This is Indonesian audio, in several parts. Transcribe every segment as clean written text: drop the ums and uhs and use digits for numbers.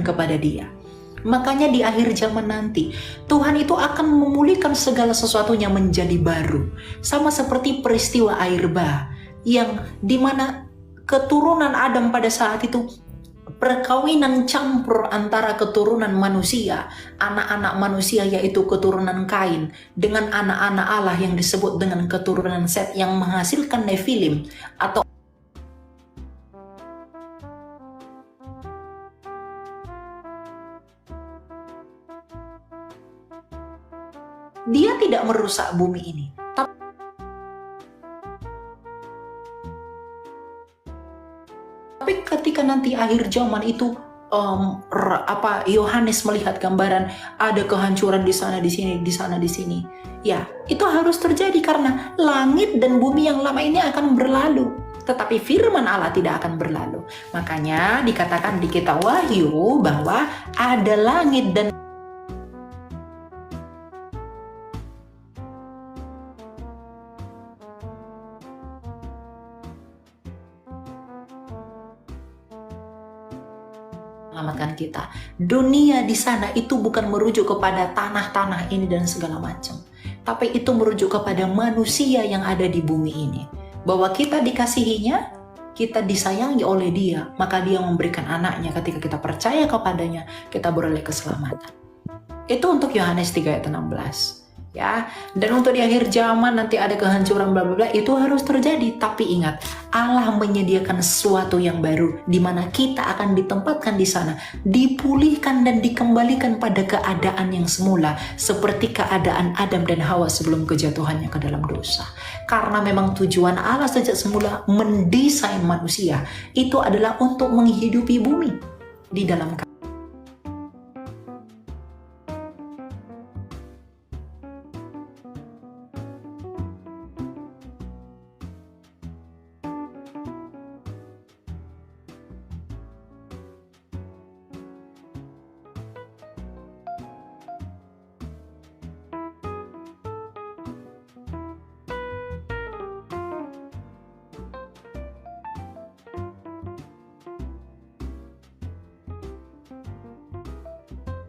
kepada Dia. Makanya di akhir zaman nanti, Tuhan itu akan memulihkan segala sesuatunya menjadi baru. Sama seperti peristiwa air bah, yang dimana keturunan Adam pada saat itu, perkawinan campur antara keturunan manusia, anak-anak manusia yaitu keturunan Kain, dengan anak-anak Allah yang disebut dengan keturunan Set yang menghasilkan Nephilim, atau Dia tidak merusak bumi ini. Tapi ketika nanti akhir zaman itu, Yohanes melihat gambaran ada kehancuran di sana, di sini, di sana, di sini. Ya, itu harus terjadi karena langit dan bumi yang lama ini akan berlalu. Tetapi firman Allah tidak akan berlalu. Makanya dikatakan di kitab Wahyu bahwa ada langit dan menyelamatkan kita. Dunia di sana itu bukan merujuk kepada tanah-tanah ini dan segala macam, tapi itu merujuk kepada manusia yang ada di bumi ini. Bahwa kita dikasihinya, kita disayangi oleh Dia, maka Dia memberikan anaknya. Ketika kita percaya kepadanya, kita beroleh keselamatan. Itu untuk Yohanes 3 ayat 16. Ya, dan untuk di akhir zaman nanti ada kehancuran bla bla bla, itu harus terjadi. Tapi ingat, Allah menyediakan sesuatu yang baru, di mana kita akan ditempatkan di sana, dipulihkan dan dikembalikan pada keadaan yang semula, seperti keadaan Adam dan Hawa sebelum kejatuhannya ke dalam dosa. Karena memang tujuan Allah sejak semula mendesain manusia itu adalah untuk menghidupi bumi di dalam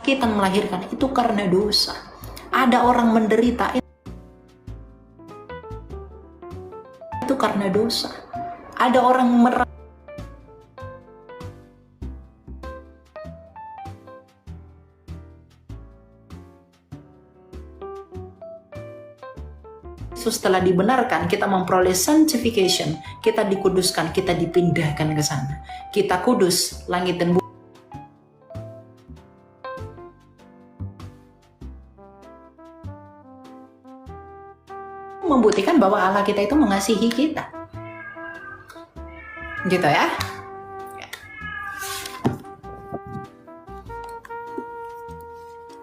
kita melahirkan itu karena dosa. Ada orang menderita itu karena dosa. Ada orang setelah dibenarkan, kita memperoleh sanctification, kita dikuduskan, kita dipindahkan ke sana. Kita kudus, langit dan bumi membuktikan bahwa Allah kita itu mengasihi kita. Gitu ya.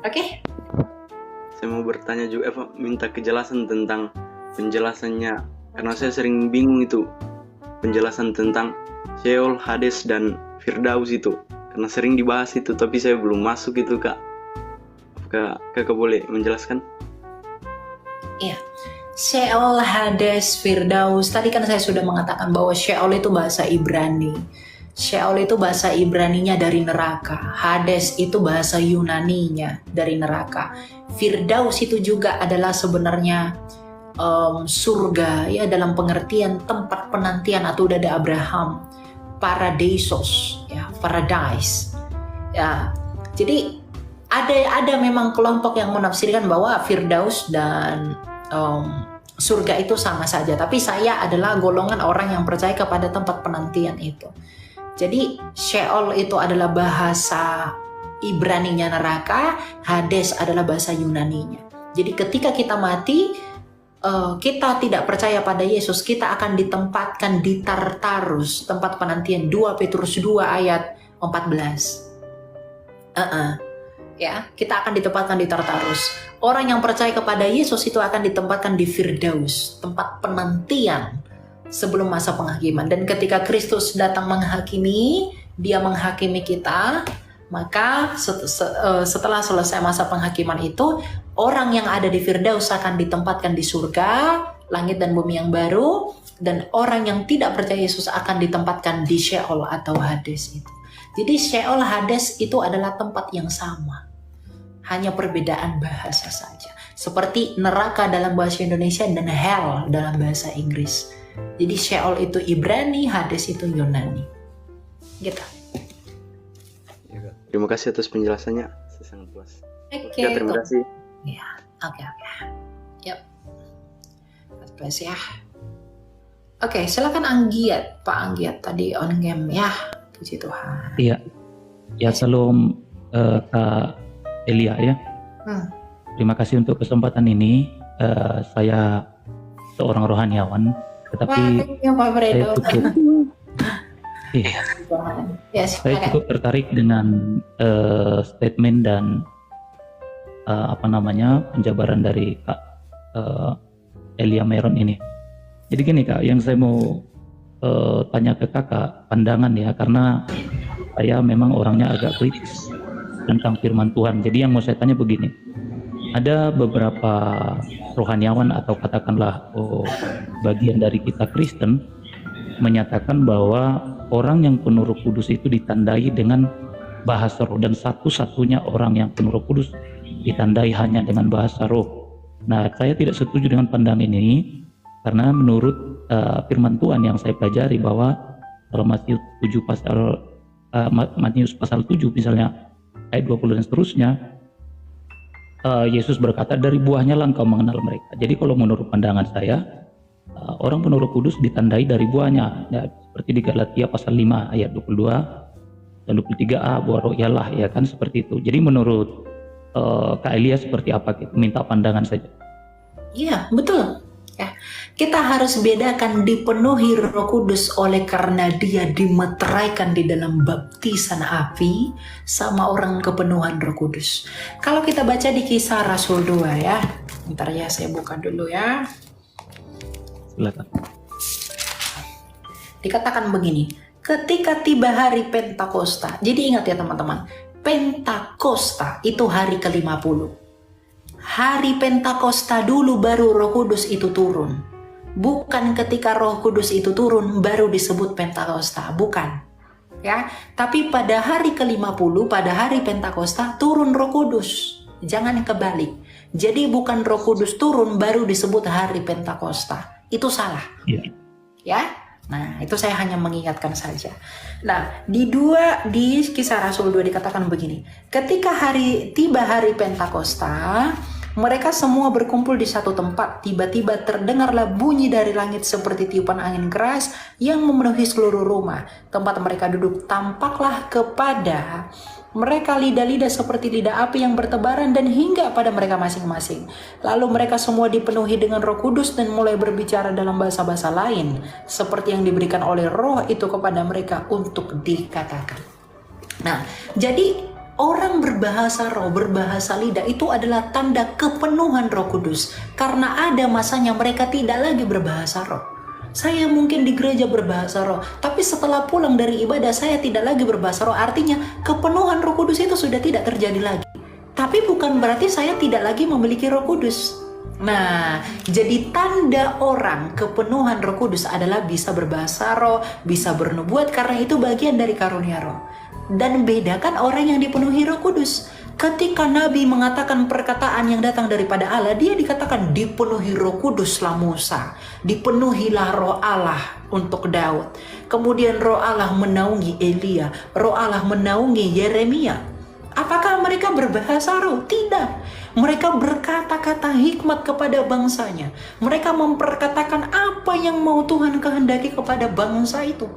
Oke. Saya mau bertanya juga, minta kejelasan tentang penjelasannya, karena saya sering bingung itu penjelasan tentang Sheol, Hades, dan Firdaus itu, karena sering dibahas itu, tapi saya belum masuk itu, Kak. Apakah Kakak boleh menjelaskan? Iya. Sheol, Hades, Firdaus. Tadi kan saya sudah mengatakan bahwa Sheol itu bahasa Ibrani. Sheol itu bahasa Ibraninya dari neraka. Hades itu bahasa Yunaninya dari neraka. Firdaus itu juga adalah sebenarnya surga, ya, dalam pengertian tempat penantian atau dada Abraham. Paradeisos, ya, paradise. Ya, jadi ada memang kelompok yang menafsirkan bahwa Firdaus dan surga itu sama saja, tapi saya adalah golongan orang yang percaya kepada tempat penantian itu. Jadi Sheol itu adalah bahasa Ibraninya neraka, Hades adalah bahasa Yunaninya. Jadi ketika kita mati, kita tidak percaya pada Yesus, kita akan ditempatkan di Tartarus, tempat penantian. 2 Petrus 2 ayat 14. Ya, kita akan ditempatkan di Tartarus. Orang yang percaya kepada Yesus itu akan ditempatkan di Firdaus, tempat penantian sebelum masa penghakiman. Dan ketika Kristus datang menghakimi, Dia menghakimi kita, maka setelah selesai masa penghakiman itu, orang yang ada di Firdaus akan ditempatkan di surga, langit dan bumi yang baru, dan orang yang tidak percaya Yesus akan ditempatkan di Sheol atau Hades itu. Jadi Sheol Hades itu adalah tempat yang sama. Hanya perbedaan bahasa saja. Seperti neraka dalam bahasa Indonesia dan hell dalam bahasa Inggris. Jadi Sheol itu Ibrani, Hades itu Yunani. Gitu. Ya, Kak. Terima kasih atas penjelasannya. Saya sangat puas. Oke. Ya, terima kasih. Ya, oke. Yuk. Terus ya. Oke, silakan Anggiat, Pak Anggiat tadi on game ya. Puji Tuhan. Iya, ya salam Kak Elia ya. Terima kasih untuk kesempatan ini. Saya seorang rohaniawan, tetapi Pak Fredo. Saya cukup tertarik dengan statement dan penjabaran dari Kak Elia Meron ini. Jadi gini Kak, yang saya mau tanya ke Kakak pandangan ya, karena saya memang orangnya agak kritis tentang firman Tuhan. Jadi yang mau saya tanya begini, ada beberapa rohaniawan atau katakanlah bagian dari kita Kristen menyatakan bahwa orang yang penuh Roh Kudus itu ditandai dengan bahasa roh, dan satu-satunya orang yang penuh Roh Kudus ditandai hanya dengan bahasa roh. Nah, saya tidak setuju dengan pandangan ini karena menurut firman Tuhan yang saya pelajari bahwa dalam Matius pasal 7 misalnya ayat 20 dan seterusnya, Yesus berkata dari buahnya lah engkau mengenal mereka. Jadi kalau menurut pandangan saya, orang penuh Roh Kudus ditandai dari buahnya ya, seperti di Galatia pasal 5 ayat 22 dan 23a, buah roh ialah, ya kan, seperti itu. Jadi menurut Kak Elia seperti apa gitu? Minta pandangan saja. Iya, betul. Ya, kita harus bedakan dipenuhi Roh Kudus oleh karena dia dimeteraikan di dalam baptisan api sama orang kepenuhan Roh Kudus. Kalau kita baca di Kisah Rasul 2 ya. Bentar ya, saya buka dulu ya. Silakan. Dikatakan begini, ketika tiba hari Pentakosta. Jadi ingat ya teman-teman, Pentakosta itu hari ke-50. Hari Pentakosta dulu baru Roh Kudus itu turun. Bukan ketika Roh Kudus itu turun baru disebut Pentakosta, bukan. Ya, tapi pada hari ke-50, pada hari Pentakosta turun Roh Kudus. Jangan kebalik. Jadi bukan Roh Kudus turun baru disebut hari Pentakosta. Itu salah. Ya. Nah, itu saya hanya mengingatkan saja. Nah, di Kisah Rasul 2 dikatakan begini. Ketika tiba hari Pentakosta, mereka semua berkumpul di satu tempat. Tiba-tiba terdengarlah bunyi dari langit seperti tiupan angin keras yang memenuhi seluruh rumah. Tempat mereka duduk, tampaklah kepada mereka lidah-lidah seperti lidah api yang bertebaran dan hingga pada mereka masing-masing. Lalu mereka semua dipenuhi dengan Roh Kudus dan mulai berbicara dalam bahasa-bahasa lain, seperti yang diberikan oleh Roh itu kepada mereka untuk dikatakan. Nah, jadi orang berbahasa roh, berbahasa lidah itu adalah tanda kepenuhan Roh Kudus. Karena ada masanya mereka tidak lagi berbahasa roh. Saya mungkin di gereja berbahasa roh, tapi setelah pulang dari ibadah saya tidak lagi berbahasa roh. Artinya kepenuhan Roh Kudus itu sudah tidak terjadi lagi. Tapi bukan berarti saya tidak lagi memiliki Roh Kudus. Nah, jadi tanda orang kepenuhan Roh Kudus adalah bisa berbahasa roh, bisa bernubuat, karena itu bagian dari karunia roh. Dan bedakan orang yang dipenuhi Roh Kudus. Ketika Nabi mengatakan perkataan yang datang daripada Allah, dia dikatakan dipenuhi Roh Kuduslah Musa, dipenuhilah Roh Allah untuk Daud. Kemudian Roh Allah menaungi Elia, Roh Allah menaungi Yeremia. Apakah mereka berbahasa roh? Tidak. Mereka berkata-kata hikmat kepada bangsanya. Mereka memperkatakan apa yang mau Tuhan kehendaki kepada bangsa itu.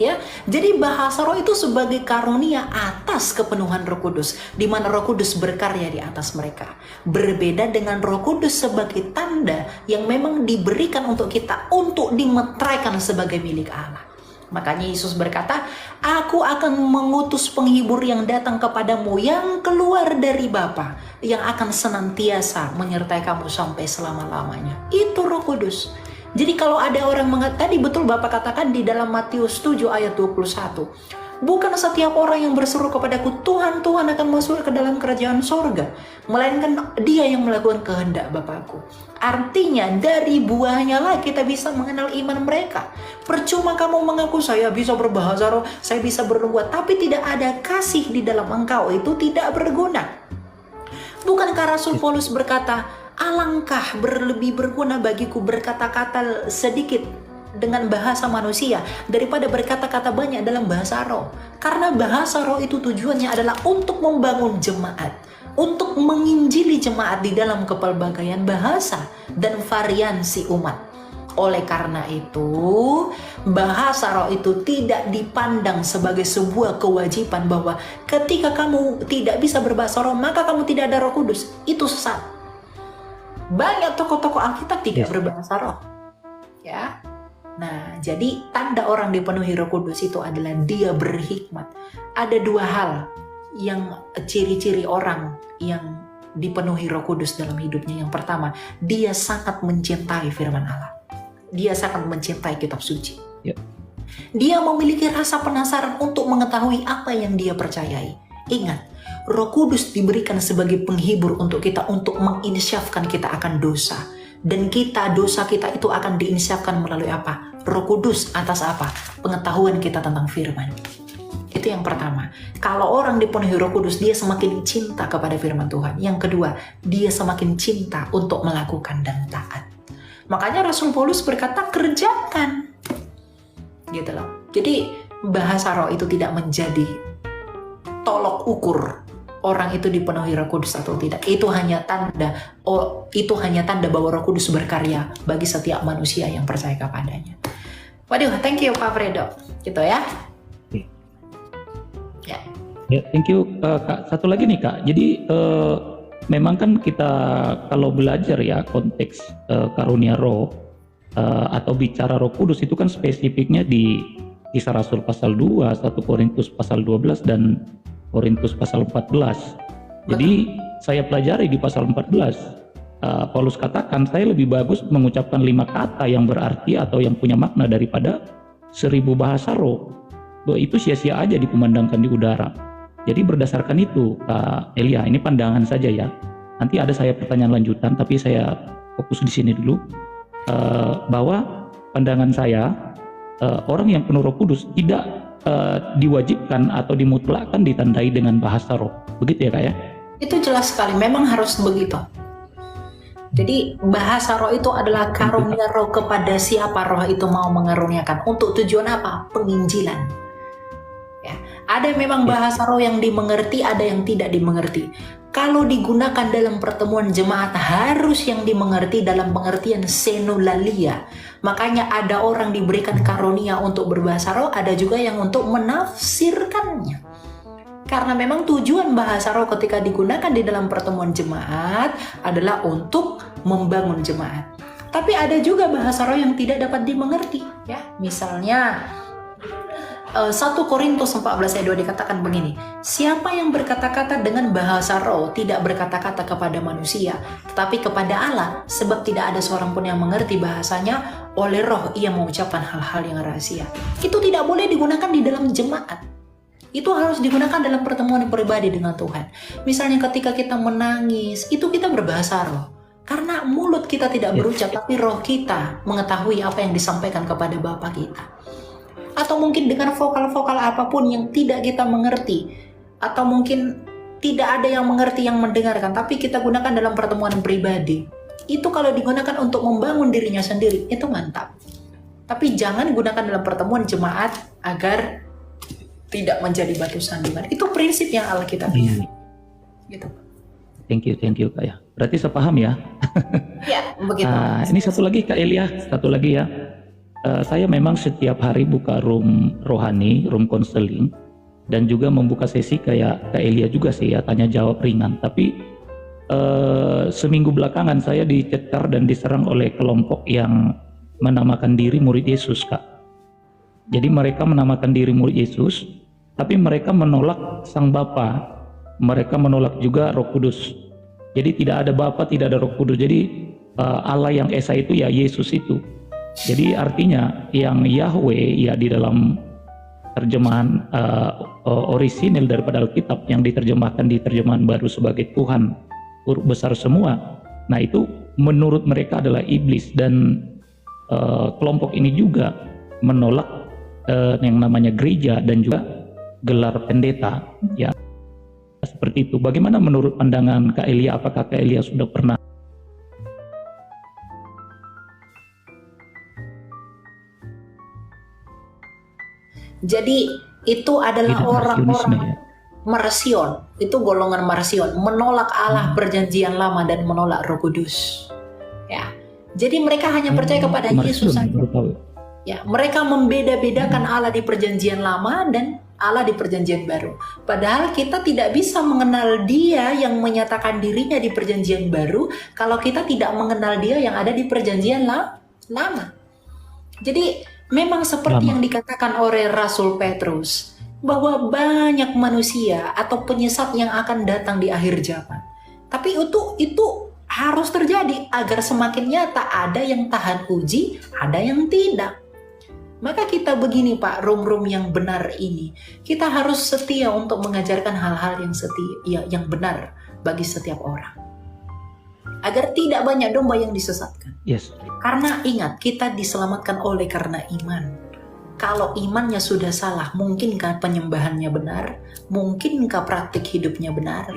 Ya, jadi bahasa roh itu sebagai karunia atas kepenuhan Roh Kudus, di mana Roh Kudus berkarya di atas mereka. Berbeda dengan Roh Kudus sebagai tanda yang memang diberikan untuk kita untuk dimeteraikan sebagai milik Allah. Makanya Yesus berkata, aku akan mengutus penghibur yang datang kepadamu yang keluar dari Bapa, yang akan senantiasa menyertai kamu sampai selama-lamanya. Itu Roh Kudus. Jadi kalau ada orang tadi betul Bapak katakan di dalam Matius 7 ayat 21. Bukan setiap orang yang berseru kepadaku, Tuhan, Tuhan akan masuk ke dalam kerajaan sorga, melainkan dia yang melakukan kehendak Bapakku. Artinya dari buahnya lah kita bisa mengenal iman mereka. Percuma kamu mengaku saya bisa berbahasa roh, saya bisa bernubuat, tapi tidak ada kasih di dalam engkau, itu tidak berguna. Bukankah Rasul Paulus berkata, alangkah lebih berguna bagiku berkata-kata sedikit dengan bahasa manusia daripada berkata-kata banyak dalam bahasa roh. Karena bahasa roh itu tujuannya adalah untuk membangun jemaat, untuk menginjili jemaat di dalam kepelbagaian bahasa dan variansi umat. Oleh karena itu, bahasa roh itu tidak dipandang sebagai sebuah kewajiban bahwa ketika kamu tidak bisa berbahasa roh maka kamu tidak ada Roh Kudus. Itu sesat. Banyak tokoh-tokoh Alkitab tidak berbahasa roh. Ya. Nah, jadi tanda orang dipenuhi Roh Kudus itu adalah dia berhikmat. Ada dua hal yang ciri-ciri orang yang dipenuhi Roh Kudus dalam hidupnya. Yang pertama, dia sangat mencintai firman Allah. Dia sangat mencintai kitab suci. Dia memiliki rasa penasaran untuk mengetahui apa yang dia percayai. Ingat, Roh Kudus diberikan sebagai penghibur untuk kita, untuk menginsyafkan kita akan dosa. Dan dosa kita itu akan diinsyafkan melalui apa? Roh Kudus atas apa? Pengetahuan kita tentang firman. Itu yang pertama. Kalau orang dipenuhi Roh Kudus, dia semakin cinta kepada firman Tuhan. Yang kedua, dia semakin cinta untuk melakukan dan taat. Makanya Rasul Paulus berkata, kerjakan. Gitu loh. Jadi bahasa roh itu tidak menjadi tolok ukur orang itu dipenuhi Roh Kudus atau tidak. Itu hanya tanda bahwa Roh Kudus berkarya bagi setiap manusia yang percaya kepadanya. Waduh, thank you Pak Fredo. Gitu ya. Ya, thank you Kak. Satu lagi nih Kak. Jadi memang kan kita kalau belajar ya konteks karunia roh atau bicara Roh Kudus itu kan spesifiknya di Kisah Rasul pasal 2, 1 Korintus pasal 12 dan Korintus pasal 14. Jadi saya pelajari di pasal 14, Paulus katakan saya lebih bagus mengucapkan 5 kata yang berarti atau yang punya makna daripada 1000 bahasa roh. Itu sia-sia aja dikumandangkan di udara. Jadi berdasarkan itu, Kak Elia, ini pandangan saja ya. Nanti ada saya pertanyaan lanjutan, tapi saya fokus di sini dulu. Bahwa pandangan saya, orang yang penuh Roh Kudus tidak diwajibkan atau dimutlakkan ditandai dengan bahasa roh. Begitu ya Kak ya? Itu jelas sekali, memang harus begitu. Jadi bahasa roh itu adalah karunia roh kepada siapa roh itu mau mengaruniakan. Untuk tujuan apa? Penginjilan. Ya. Ada memang bahasa roh yang dimengerti, ada yang tidak dimengerti. Kalau digunakan dalam pertemuan jemaat harus yang dimengerti dalam pengertian senulalia. Makanya ada orang diberikan karunia untuk berbahasa roh, ada juga yang untuk menafsirkannya. Karena memang tujuan bahasa roh ketika digunakan di dalam pertemuan jemaat adalah untuk membangun jemaat. Tapi ada juga bahasa roh yang tidak dapat dimengerti, ya. Misalnya 1 Korintus 14 ayat 2 dikatakan begini, siapa yang berkata-kata dengan bahasa roh tidak berkata-kata kepada manusia, tetapi kepada Allah, sebab tidak ada seorang pun yang mengerti bahasanya, oleh roh ia mengucapkan hal-hal yang rahasia. Itu tidak boleh digunakan di dalam jemaat. Itu harus digunakan dalam pertemuan pribadi dengan Tuhan. Misalnya ketika kita menangis, itu kita berbahasa roh. Karena mulut kita tidak berucap, tapi roh kita mengetahui apa yang disampaikan kepada Bapa kita. Atau mungkin dengan vokal-vokal apapun yang tidak kita mengerti, atau mungkin tidak ada yang mengerti yang mendengarkan, tapi kita gunakan dalam pertemuan pribadi. Itu kalau digunakan untuk membangun dirinya sendiri, itu mantap. Tapi jangan gunakan dalam pertemuan jemaat agar tidak menjadi batu sandungan. Itu prinsip yang Alkitab gitu. Thank you Kak ya. Berarti saya paham ya. Ya, begitu. Ini satu lagi Kak Elia, satu lagi ya. Saya memang setiap hari buka room rohani, room konseling, dan juga membuka sesi kayak Kak Elia juga sih ya, tanya jawab ringan. Tapi seminggu belakangan saya dicecar dan diserang oleh kelompok yang menamakan diri murid Yesus Kak. Jadi mereka menamakan diri murid Yesus, tapi mereka menolak Sang Bapa, mereka menolak juga Roh Kudus. Jadi tidak ada Bapa, tidak ada Roh Kudus. Jadi Allah yang Esa itu ya Yesus itu. Jadi artinya yang Yahweh ya di dalam terjemahan orisinil daripada Alkitab yang diterjemahkan di terjemahan baru sebagai Tuhan huruf besar semua. Nah itu menurut mereka adalah iblis, dan kelompok ini juga menolak yang namanya gereja dan juga gelar pendeta, ya seperti itu. Bagaimana menurut pandangan Kak Elia? Apakah Kak Elia sudah pernah? Jadi itu adalah Tidak Marsionisme, orang-orang ya? Marsion, itu golongan Marsion, menolak Allah perjanjian lama dan menolak Roh Kudus. Ya. Jadi mereka hanya percaya kepada Yesus saja. Baru tahu. Ya, mereka membeda-bedakan Allah di perjanjian lama dan Allah di perjanjian baru. Padahal kita tidak bisa mengenal Dia yang menyatakan dirinya di perjanjian baru kalau kita tidak mengenal Dia yang ada di perjanjian lama. Jadi memang seperti yang dikatakan oleh Rasul Petrus, bahwa banyak manusia atau penyesat yang akan datang di akhir zaman. Tapi itu harus terjadi agar semakin nyata, ada yang tahan uji, ada yang tidak. Maka kita begini Pak, rum-rum yang benar ini, kita harus setia untuk mengajarkan hal-hal yang setia, yang benar bagi setiap orang, agar tidak banyak domba yang disesatkan. Yes. Karena ingat, kita diselamatkan oleh karena iman. Kalau imannya sudah salah, mungkinkah penyembahannya benar? Mungkinkah praktik hidupnya benar?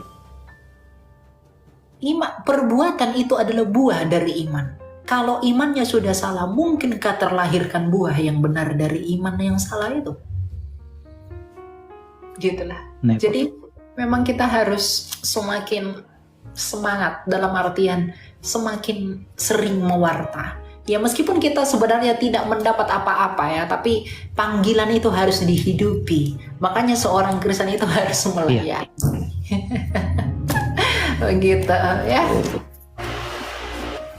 Perbuatan itu adalah buah dari iman. Kalau imannya sudah salah, mungkinkah terlahirkan buah yang benar dari iman yang salah itu? Gitulah. Nah, Jadi memang kita harus semakin semangat, dalam artian semakin sering mewarta. Ya meskipun kita sebenarnya tidak mendapat apa-apa ya, tapi panggilan itu harus dihidupi. Makanya seorang Kristen itu harus melayani. Begitu ya.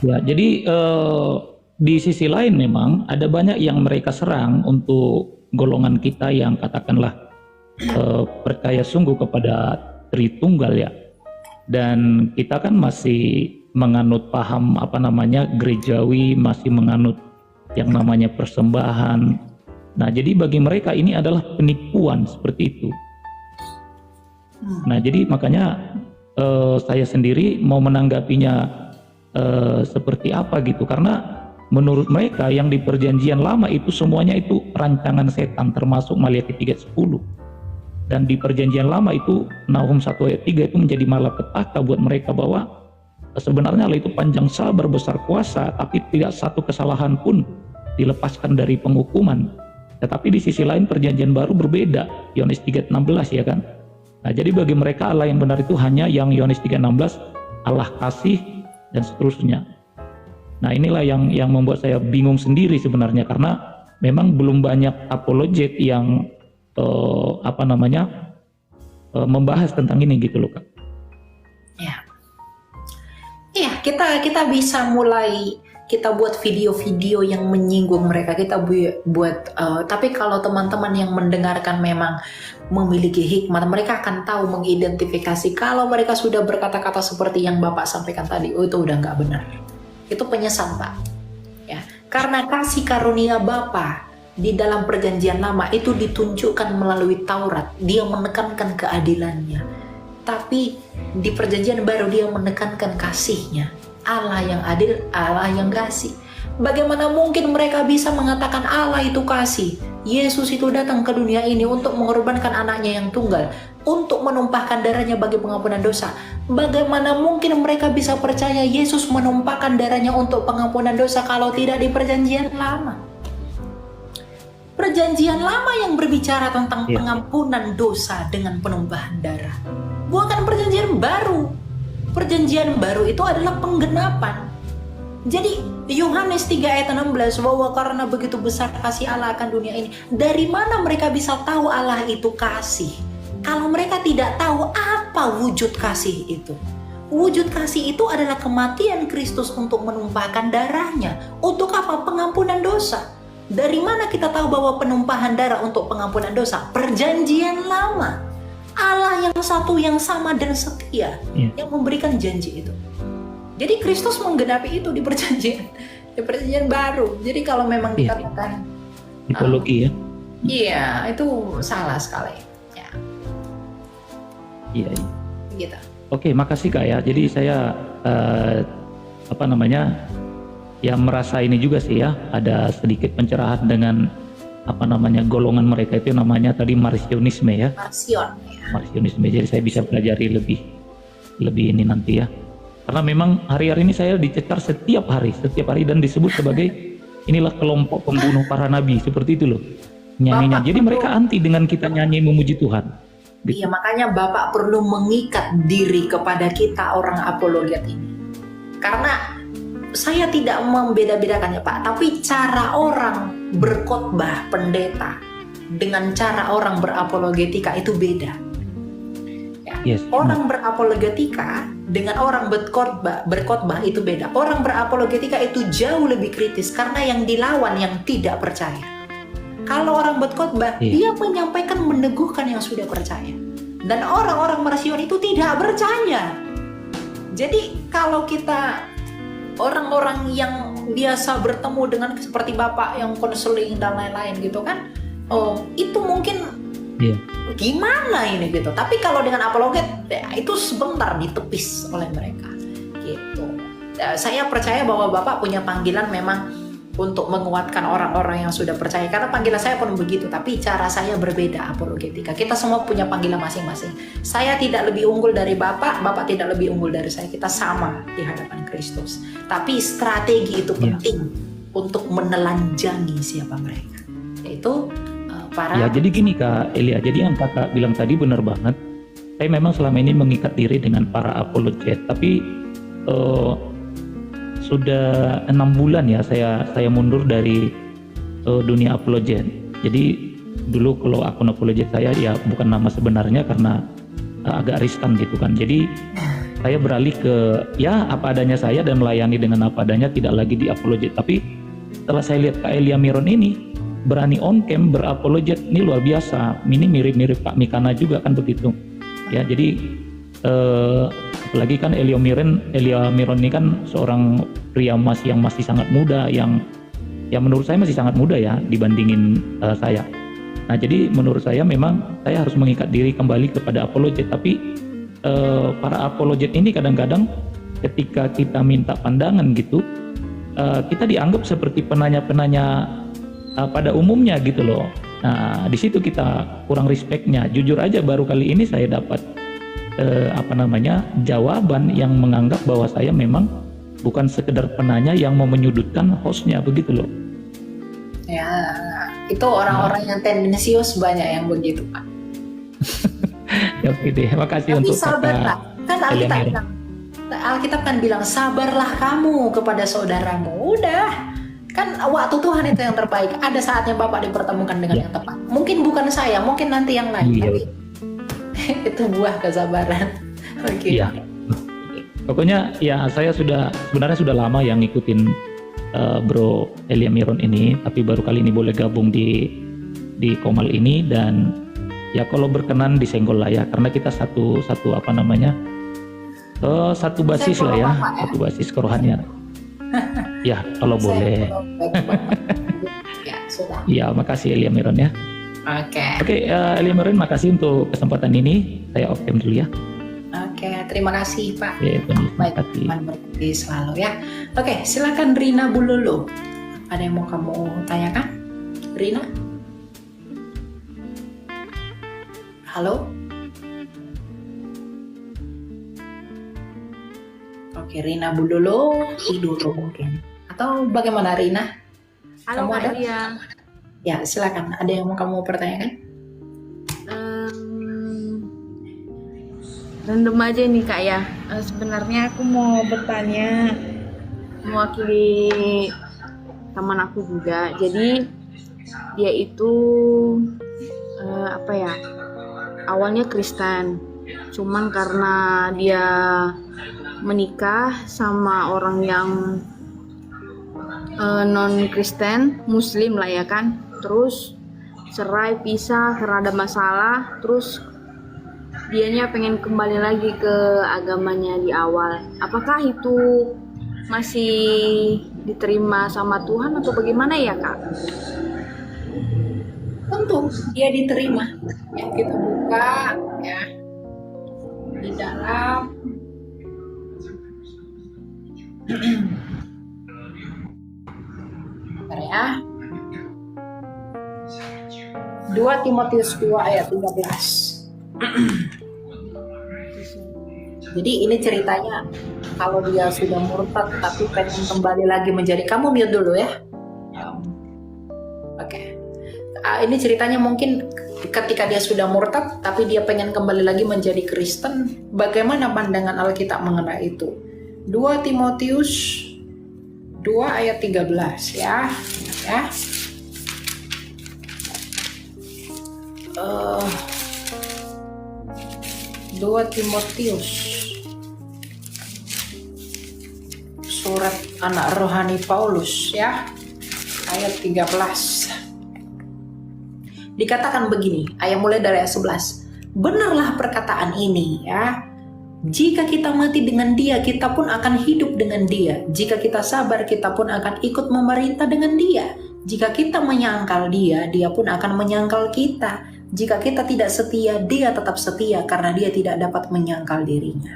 Ya, jadi di sisi lain memang ada banyak yang mereka serang untuk golongan kita yang katakanlah percaya sungguh kepada Tritunggal ya. Dan kita kan masih menganut paham gerejawi, masih menganut yang namanya persembahan. Nah, jadi bagi mereka ini adalah penipuan seperti itu. Nah, jadi makanya saya sendiri mau menanggapinya seperti apa gitu, karena menurut mereka yang di perjanjian lama itu semuanya itu rancangan setan, termasuk Maliaki 3:10. Dan di perjanjian lama itu Nahum 1 ayat 3 itu menjadi malapetaka buat mereka, bahwa sebenarnya Allah itu panjang sabar, besar kuasa, tapi tidak satu kesalahan pun dilepaskan dari penghukuman. Tetapi di sisi lain perjanjian baru berbeda, Yohanes 3:16 ya kan. Nah, jadi bagi mereka Allah yang benar itu hanya yang Yohanes 3:16, Allah kasih dan seterusnya. Nah, inilah yang membuat saya bingung sendiri sebenarnya, karena memang belum banyak apologet yang membahas tentang ini gitu loh Kak. Ya. Iya, kita bisa mulai, kita buat video-video yang menyinggung mereka, kita buat tapi kalau teman-teman yang mendengarkan memang memiliki hikmat, mereka akan tahu mengidentifikasi kalau mereka sudah berkata-kata seperti yang Bapak sampaikan tadi, oh itu udah nggak benar. Itu penyesalan Pak. Ya, karena kasih karunia Bapa di dalam perjanjian lama itu ditunjukkan melalui Taurat, dia menekankan keadilannya. Tapi di perjanjian baru dia menekankan kasihnya. Allah yang adil, Allah yang kasih. Bagaimana mungkin mereka bisa mengatakan Allah itu kasih? Yesus itu datang ke dunia ini untuk mengorbankan anaknya yang tunggal, untuk menumpahkan darahnya bagi pengampunan dosa. Bagaimana mungkin mereka bisa percaya Yesus menumpahkan darahnya untuk pengampunan dosa kalau tidak di perjanjian lama? Perjanjian lama yang berbicara tentang pengampunan dosa dengan penumpahan darah. Bukan perjanjian baru. Perjanjian baru itu adalah penggenapan. Jadi Yohanes 3 ayat 16, bahwa karena begitu besar kasih Allah akan dunia ini. Dari mana mereka bisa tahu Allah itu kasih? Kalau mereka tidak tahu apa wujud kasih itu. Wujud kasih itu adalah kematian Kristus untuk menumpahkan darahnya. Untuk apa? Pengampunan dosa. Dari mana kita tahu bahwa penumpahan darah untuk pengampunan dosa? Perjanjian lama. Allah yang satu, yang sama dan setia, yang memberikan janji itu. Jadi Kristus menggenapi itu di perjanjian baru. Jadi kalau memang dikatakan tipologi ya. Iya, itu salah sekali. Ya, Iya, iya. gitu. Oke, makasih Kak ya. Jadi saya apa namanya ya merasa ini juga sih ya, ada sedikit pencerahan dengan apa namanya golongan mereka itu namanya tadi Marcionisme ya, Marsion. Ya. Marcionisme. Jadi saya bisa pelajari lebih ini nanti ya. Karena memang hari-hari ini saya dicecar setiap hari dan disebut sebagai inilah kelompok pembunuh para nabi seperti itu loh. Nyanyinya. Bapak Jadi perlu- mereka anti dengan kita nyanyi memuji Tuhan. Iya, makanya Bapak perlu mengikat diri kepada kita orang apologet ini. Karena saya tidak membeda-bedakannya Pak, tapi cara orang berkhotbah pendeta dengan cara orang berapologetika itu beda. Ya. Yes. Orang berapologetika dengan orang berkhotbah itu beda. Orang berapologetika itu jauh lebih kritis karena yang dilawan yang tidak percaya. Kalau orang berkhotbah, dia menyampaikan meneguhkan yang sudah percaya. Dan orang-orang Marsion itu tidak percaya. Jadi kalau kita orang-orang yang biasa bertemu dengan seperti Bapak yang konseling dan lain-lain gitu kan, itu mungkin gimana ini gitu. Tapi kalau dengan apologet, ya, itu sebentar ditepis oleh mereka gitu. Saya percaya bahwa Bapak punya panggilan memang untuk menguatkan orang-orang yang sudah percaya, karena panggilan saya pun begitu, tapi cara saya berbeda apologetika. Kita semua punya panggilan masing-masing. Saya tidak lebih unggul dari Bapak, Bapak tidak lebih unggul dari saya. Kita sama di hadapan Kristus. Tapi strategi itu penting untuk menelanjangi siapa mereka. Yaitu para... Ya, jadi gini Kak Elia, jadi yang Kakak bilang tadi benar banget. Saya memang selama ini mengikat diri dengan para apologet, tapi sudah 6 bulan ya saya mundur dari dunia apologet. Jadi dulu kalau akun apologet saya ya bukan nama sebenarnya karena agak riskan gitu kan. Jadi saya beralih ke ya apa adanya saya dan melayani dengan apa adanya, tidak lagi di apologet. Tapi setelah saya lihat Kak Elia Miron ini berani on cam berapologet, ini luar biasa. Ini mirip-mirip Pak Mikana juga kan begitu. Ya, jadi apalagi kan Elia Miron ini kan seorang pria yang masih sangat muda, yang menurut saya masih sangat muda ya dibandingin saya. Nah, jadi menurut saya memang saya harus mengikat diri kembali kepada apologet. Tapi para apologet ini kadang-kadang ketika kita minta pandangan gitu, kita dianggap seperti penanya-penanya pada umumnya gitu loh. Nah, di situ kita kurang respectnya. Jujur aja baru kali ini saya dapat jawaban yang menganggap bahwa saya memang bukan sekedar penanya yang mau menyudutkan hostnya begitu loh. Ya, itu orang-orang yang tendensius banyak yang begitu Pak. Ya, oke deh, makasih. Tapi untuk sabarlah, kan Elia Alkitab kan bilang sabarlah kamu kepada saudaramu. Udah, kan waktu Tuhan itu yang terbaik. Ada saatnya Bapak dipertemukan dengan yang tepat. Mungkin bukan saya, mungkin nanti yang lain. Iya. Tapi itu buah kesabaran. Oke. Iya. Pokoknya ya saya sebenarnya sudah lama yang ngikutin Bro Elia Miron ini, tapi baru kali ini boleh gabung di Komal ini, dan ya kalau berkenan disenggol lah ya, karena kita satu satu basis lah ya, satu basis kerohanian. Ya kalau boleh. Ya sudah. Ya, makasih Elia Miron ya. Oke, Elia Miron, makasih untuk kesempatan ini. Saya off cam dulu ya. Oke, terima kasih Pak. Ya, Baik, Tuhan berkati selalu ya. Oke, silakan Rina Bululu. Ada yang mau kamu tanyakan? Rina? Halo? Oke, Rina Bululu tidur mungkin. Atau bagaimana Rina? Halo Kamu Kak ada? Elia. Ya, silakan. Ada yang mau kamu pertanyakan? Random aja nih Kak ya. Sebenarnya aku mau bertanya mewakili teman aku juga. Jadi dia itu awalnya Kristen, cuman karena dia menikah sama orang yang non Kristen, Muslim lah ya kan. Terus cerai, pisah karena ada masalah. Terus dianya pengen kembali lagi ke agamanya di awal. Apakah itu masih diterima sama Tuhan atau bagaimana ya Kak? tentu dia diterima. Ya, kita buka ya di dalam bentar ya. 2 Timotius 2 ayat 13. Jadi ini ceritanya kalau dia sudah murtad tapi pengen kembali lagi menjadi, kamu mute dulu ya. Oke. Ini ceritanya mungkin ketika dia sudah murtad tapi dia pengen kembali lagi menjadi Kristen, bagaimana pandangan Alkitab mengenai itu? 2 Timotius 2 ayat 13 ya. Ya. 2 Timotius, surat anak rohani Paulus ya, ayat 13. Dikatakan begini, ayat mulai dari ayat 11. Benarlah perkataan ini ya. Jika kita mati dengan dia, kita pun akan hidup dengan dia. Jika kita sabar, kita pun akan ikut memerintah dengan dia. Jika kita menyangkal dia, dia pun akan menyangkal kita. Jika kita tidak setia, dia tetap setia karena dia tidak dapat menyangkal dirinya.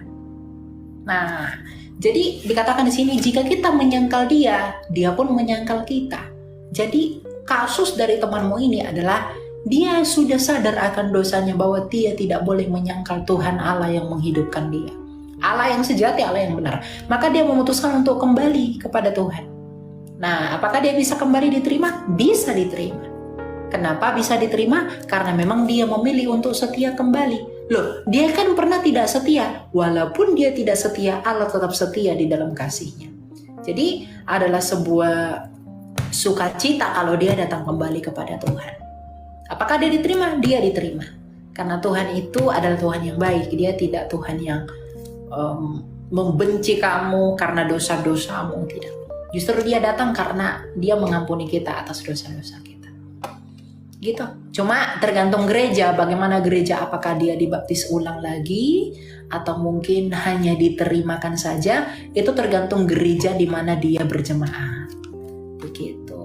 Nah, jadi dikatakan di sini jika kita menyangkal dia, dia pun menyangkal kita. Jadi kasus dari temanmu ini adalah dia sudah sadar akan dosanya bahwa dia tidak boleh menyangkal Tuhan Allah yang menghidupkan dia. Allah yang sejati, Allah yang benar. Maka dia memutuskan untuk kembali kepada Tuhan. Nah, apakah dia bisa kembali diterima? Bisa diterima. Kenapa bisa diterima? Karena memang dia memilih untuk setia kembali. Loh, dia kan pernah tidak setia. Walaupun dia tidak setia, Allah tetap setia di dalam kasih-Nya. Jadi adalah sebuah sukacita kalau dia datang kembali kepada Tuhan. Apakah dia diterima? Dia diterima. Karena Tuhan itu adalah Tuhan yang baik. Dia tidak Tuhan yang membenci kamu karena dosa-dosamu. Tidak. Justru dia datang karena dia mengampuni kita atas dosa-dosa kita. Gitu. Cuma tergantung gereja, bagaimana gereja, apakah dia dibaptis ulang lagi atau mungkin hanya diterimakan saja, itu tergantung gereja di mana dia berjemaah. Begitu.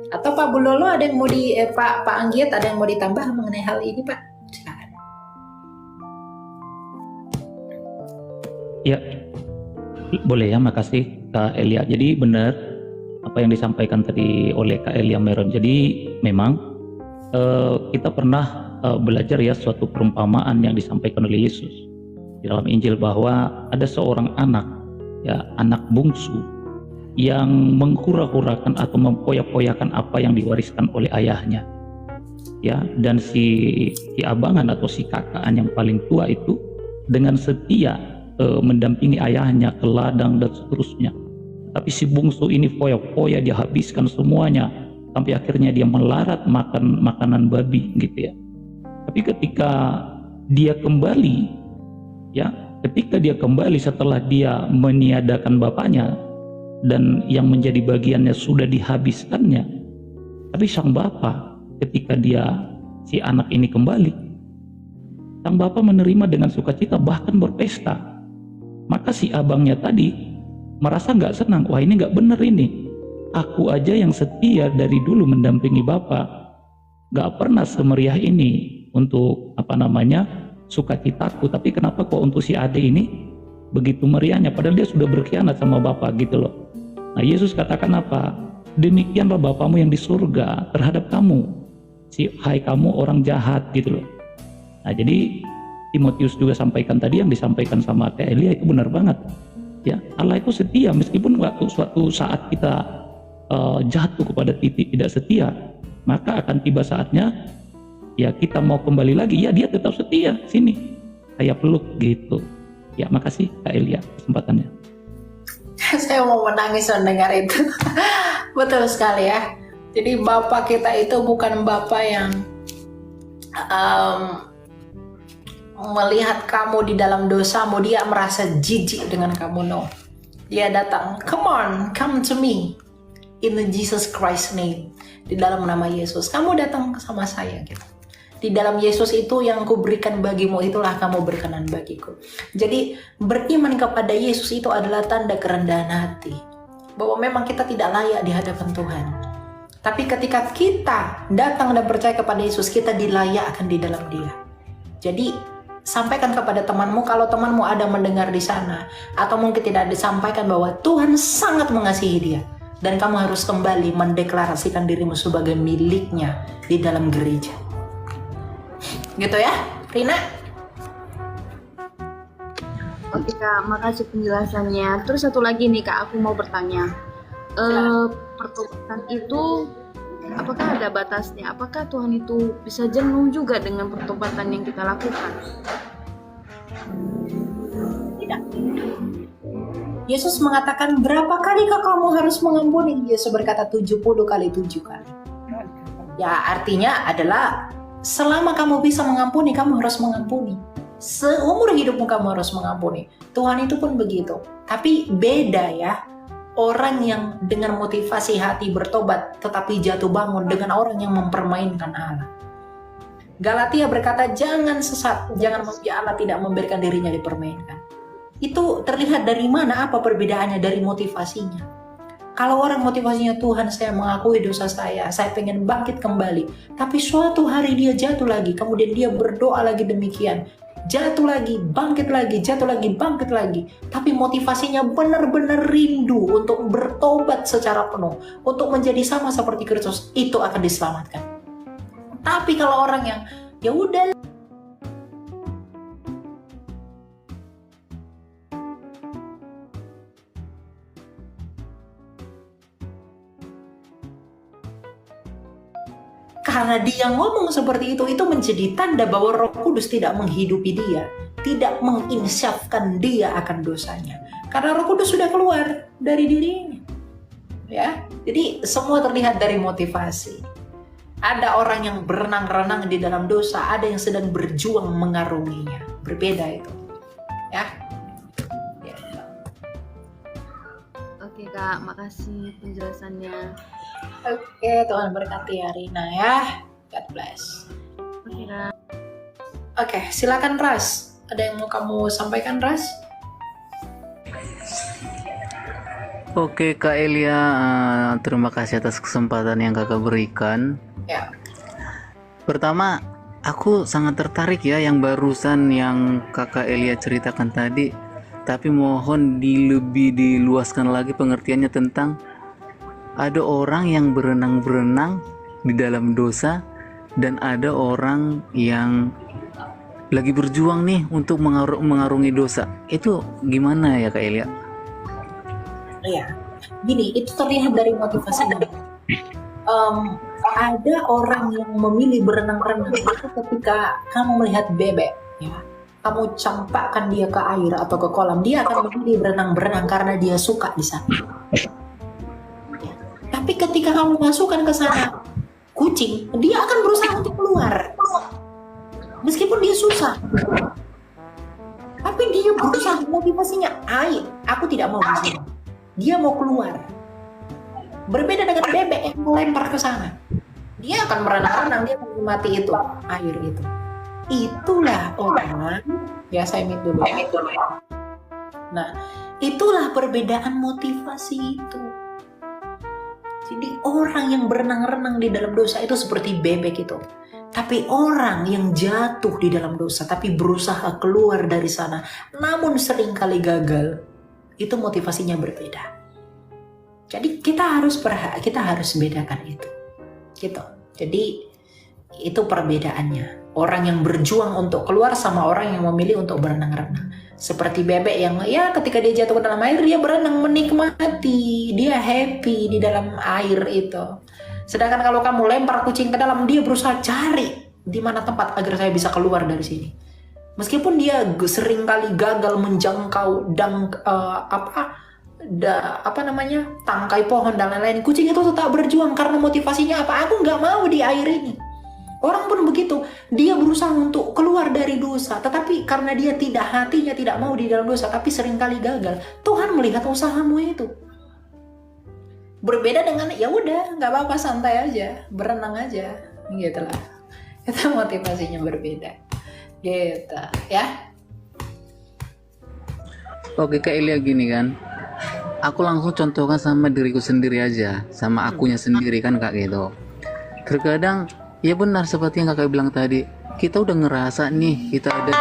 Atau Pak Bulolo ada yang mau Pak Anggiat ada yang mau ditambah mengenai hal ini, Pak? Silakan. Ya, boleh ya, makasih Kak Elia. Jadi benar apa yang disampaikan tadi oleh Kak Elia Meron. Jadi memang kita pernah belajar ya suatu perumpamaan yang disampaikan oleh Yesus di dalam Injil bahwa ada seorang anak, ya anak bungsu yang menghura-hurakan atau mempoya-poyakan apa yang diwariskan oleh ayahnya. Ya, dan si abangan atau si kakaan yang paling tua itu dengan setia mendampingi ayahnya ke ladang dan seterusnya. Tapi si bungsu ini foya-foya, dia habiskan semuanya sampai akhirnya dia melarat makan makanan babi gitu ya. Tapi ketika dia kembali, ya, ketika dia kembali setelah dia meniadakan bapaknya dan yang menjadi bagiannya sudah dihabiskannya, tapi sang bapak ketika si anak ini kembali, sang bapak menerima dengan sukacita bahkan berpesta. Maka si abangnya tadi merasa nggak senang, wah ini nggak bener ini, aku aja yang setia dari dulu mendampingi bapak, nggak pernah semeriah ini untuk sukacitaku, tapi kenapa kok untuk si ade ini begitu meriahnya, padahal dia sudah berkhianat sama bapak gitu loh. Nah Yesus katakan apa? Demikianlah bapamu yang di surga terhadap kamu, hai kamu orang jahat gitu loh. Nah jadi Timotius juga sampaikan tadi yang disampaikan sama Kak Elia itu benar banget. Ya, Allah itu setia meskipun suatu saat kita jatuh kepada titik tidak setia, maka akan tiba saatnya ya kita mau kembali lagi, ya dia tetap setia, sini saya peluk gitu. Ya makasih Kak Elia kesempatannya. Saya mau menangis mendengar itu. Betul sekali ya. Jadi bapak kita itu bukan bapak yang melihat kamu di dalam dosamu, dia merasa jijik dengan kamu. No, dia datang, come to me in the Jesus Christ name, di dalam nama Yesus kamu datang sama saya gitu. Di dalam Yesus itu yang kuberikan bagimu, itulah kamu berkenan bagiku. Jadi beriman kepada Yesus itu adalah tanda kerendahan hati, bahwa memang kita tidak layak di hadapan Tuhan, Tapi ketika kita datang dan percaya kepada Yesus, kita dilayakkan di dalam Dia. Jadi sampaikan kepada temanmu, kalau temanmu ada mendengar di sana, atau mungkin tidak disampaikan bahwa Tuhan sangat mengasihi dia, dan kamu harus kembali mendeklarasikan dirimu sebagai miliknya di dalam gereja. Gitu ya, Rina? Oke Kak, makasih penjelasannya. Terus satu lagi nih Kak, aku mau bertanya. Pertobatan itu apakah ada batasnya? Apakah Tuhan itu bisa jenuh juga dengan pertobatan yang kita lakukan? Tidak. Yesus mengatakan, berapa kalikah kamu harus mengampuni? Yesus berkata 70 kali 7 kali. Ya, artinya adalah selama kamu bisa mengampuni, kamu harus mengampuni. Seumur hidupmu kamu harus mengampuni. Tuhan itu pun begitu. Tapi beda ya. Orang yang dengan motivasi hati bertobat tetapi jatuh bangun dengan orang yang mempermainkan Allah. Galatia berkata, jangan sesat, jangan membiarkan Allah tidak memberikan dirinya dipermainkan. Itu terlihat dari mana, apa perbedaannya dari motivasinya. Kalau orang motivasinya, Tuhan saya mengakui dosa saya pengen bangkit kembali. Tapi suatu hari dia jatuh lagi, kemudian dia berdoa lagi demikian. Jatuh lagi, bangkit lagi, jatuh lagi, bangkit lagi. Tapi motivasinya benar-benar rindu untuk bertobat secara penuh, untuk menjadi sama seperti Kristus, itu akan diselamatkan. Tapi kalau orang yang ya udah karena dia ngomong seperti itu menjadi tanda bahwa Roh Kudus tidak menghidupi dia, tidak menginsyafkan dia akan dosanya. Karena Roh Kudus sudah keluar dari dirinya. Ya, jadi semua terlihat dari motivasi. Ada orang yang berenang-renang di dalam dosa, ada yang sedang berjuang mengarunginya. Berbeda itu. Ya. Oke Kak, makasih penjelasannya. Oke, Tuhan berkati Rina ya. God bless. Oke Kak. Oke, silakan Ras. Ada yang mau kamu sampaikan, Ras? Oke Kak Elia, terima kasih atas kesempatan yang kakak berikan. Ya. Pertama, aku sangat tertarik ya yang barusan yang kakak Elia ceritakan tadi. Tapi mohon lebih diluaskan lagi pengertiannya tentang ada orang yang berenang-berenang di dalam dosa dan ada orang yang lagi berjuang nih untuk mengarungi dosa. Itu gimana ya Kak Elia? Iya, gini, itu terlihat dari motivasinya. Ada orang yang memilih berenang-renang itu ketika kamu melihat bebek, ya, kamu campakkan dia ke air atau ke kolam, dia akan memilih berenang-berenang karena dia suka di sana. Ya. Tapi ketika kamu masukkan ke sana kucing, dia akan berusaha untuk keluar, meskipun dia susah. Tapi dia berusaha, motivasinya air. Aku tidak mau di sini. Dia mau keluar. Berbeda dengan bebek yang melempar ke sana. Dia akan berenang-renang, dia akan menikmati itu, air itu. Itulah orang, ya saya mute dulu. Nah, itulah perbedaan motivasi itu. Jadi orang yang berenang-renang di dalam dosa itu seperti bebek itu. Tapi orang yang jatuh di dalam dosa, tapi berusaha keluar dari sana, namun seringkali gagal, itu motivasinya berbeda. Jadi kita harus bedakan itu. Gitu. Jadi itu perbedaannya. Orang yang berjuang untuk keluar sama orang yang memilih untuk berenang-renang. Seperti bebek yang ya ketika dia jatuh ke dalam air, dia berenang menikmati, dia happy di dalam air itu. Sedangkan kalau kamu lempar kucing ke dalam, dia berusaha cari di mana tempat agar saya bisa keluar dari sini. Meskipun dia sering kali gagal menjangkau tangkai pohon dan lain-lain, kucing itu tetap berjuang karena motivasinya apa? Aku nggak mau di air ini. Orang pun begitu, dia berusaha untuk keluar dari dosa, tetapi karena dia hatinya tidak mau di dalam dosa, tapi sering kali gagal. Tuhan melihat usahamu itu. Berbeda dengan ya udah nggak apa-apa, santai aja, berenang aja, gitulah. Itu motivasinya berbeda. Gitu, ya. Oke Kak Elia, gini kan, aku langsung contohkan sama diriku sendiri aja, sama akunya sendiri kan Kak gitu. Terkadang ya benar seperti yang Kakak bilang tadi, kita udah ngerasa nih kita ada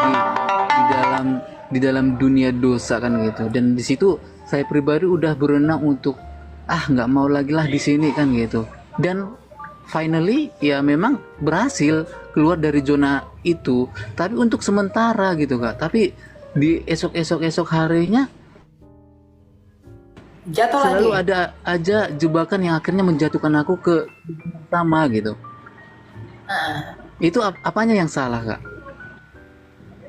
di dalam dunia dosa kan gitu. Dan di situ saya pribadi udah berenang untuk nggak mau lagi lah di sini kan gitu. Dan finally ya memang berhasil keluar dari zona itu, tapi untuk sementara gitu Kak. Tapi di esok harinya Jatuh selalu lagi. ada aja jebakan yang akhirnya menjatuhkan aku ke sama gitu. Nah, Itu apanya yang salah Kak?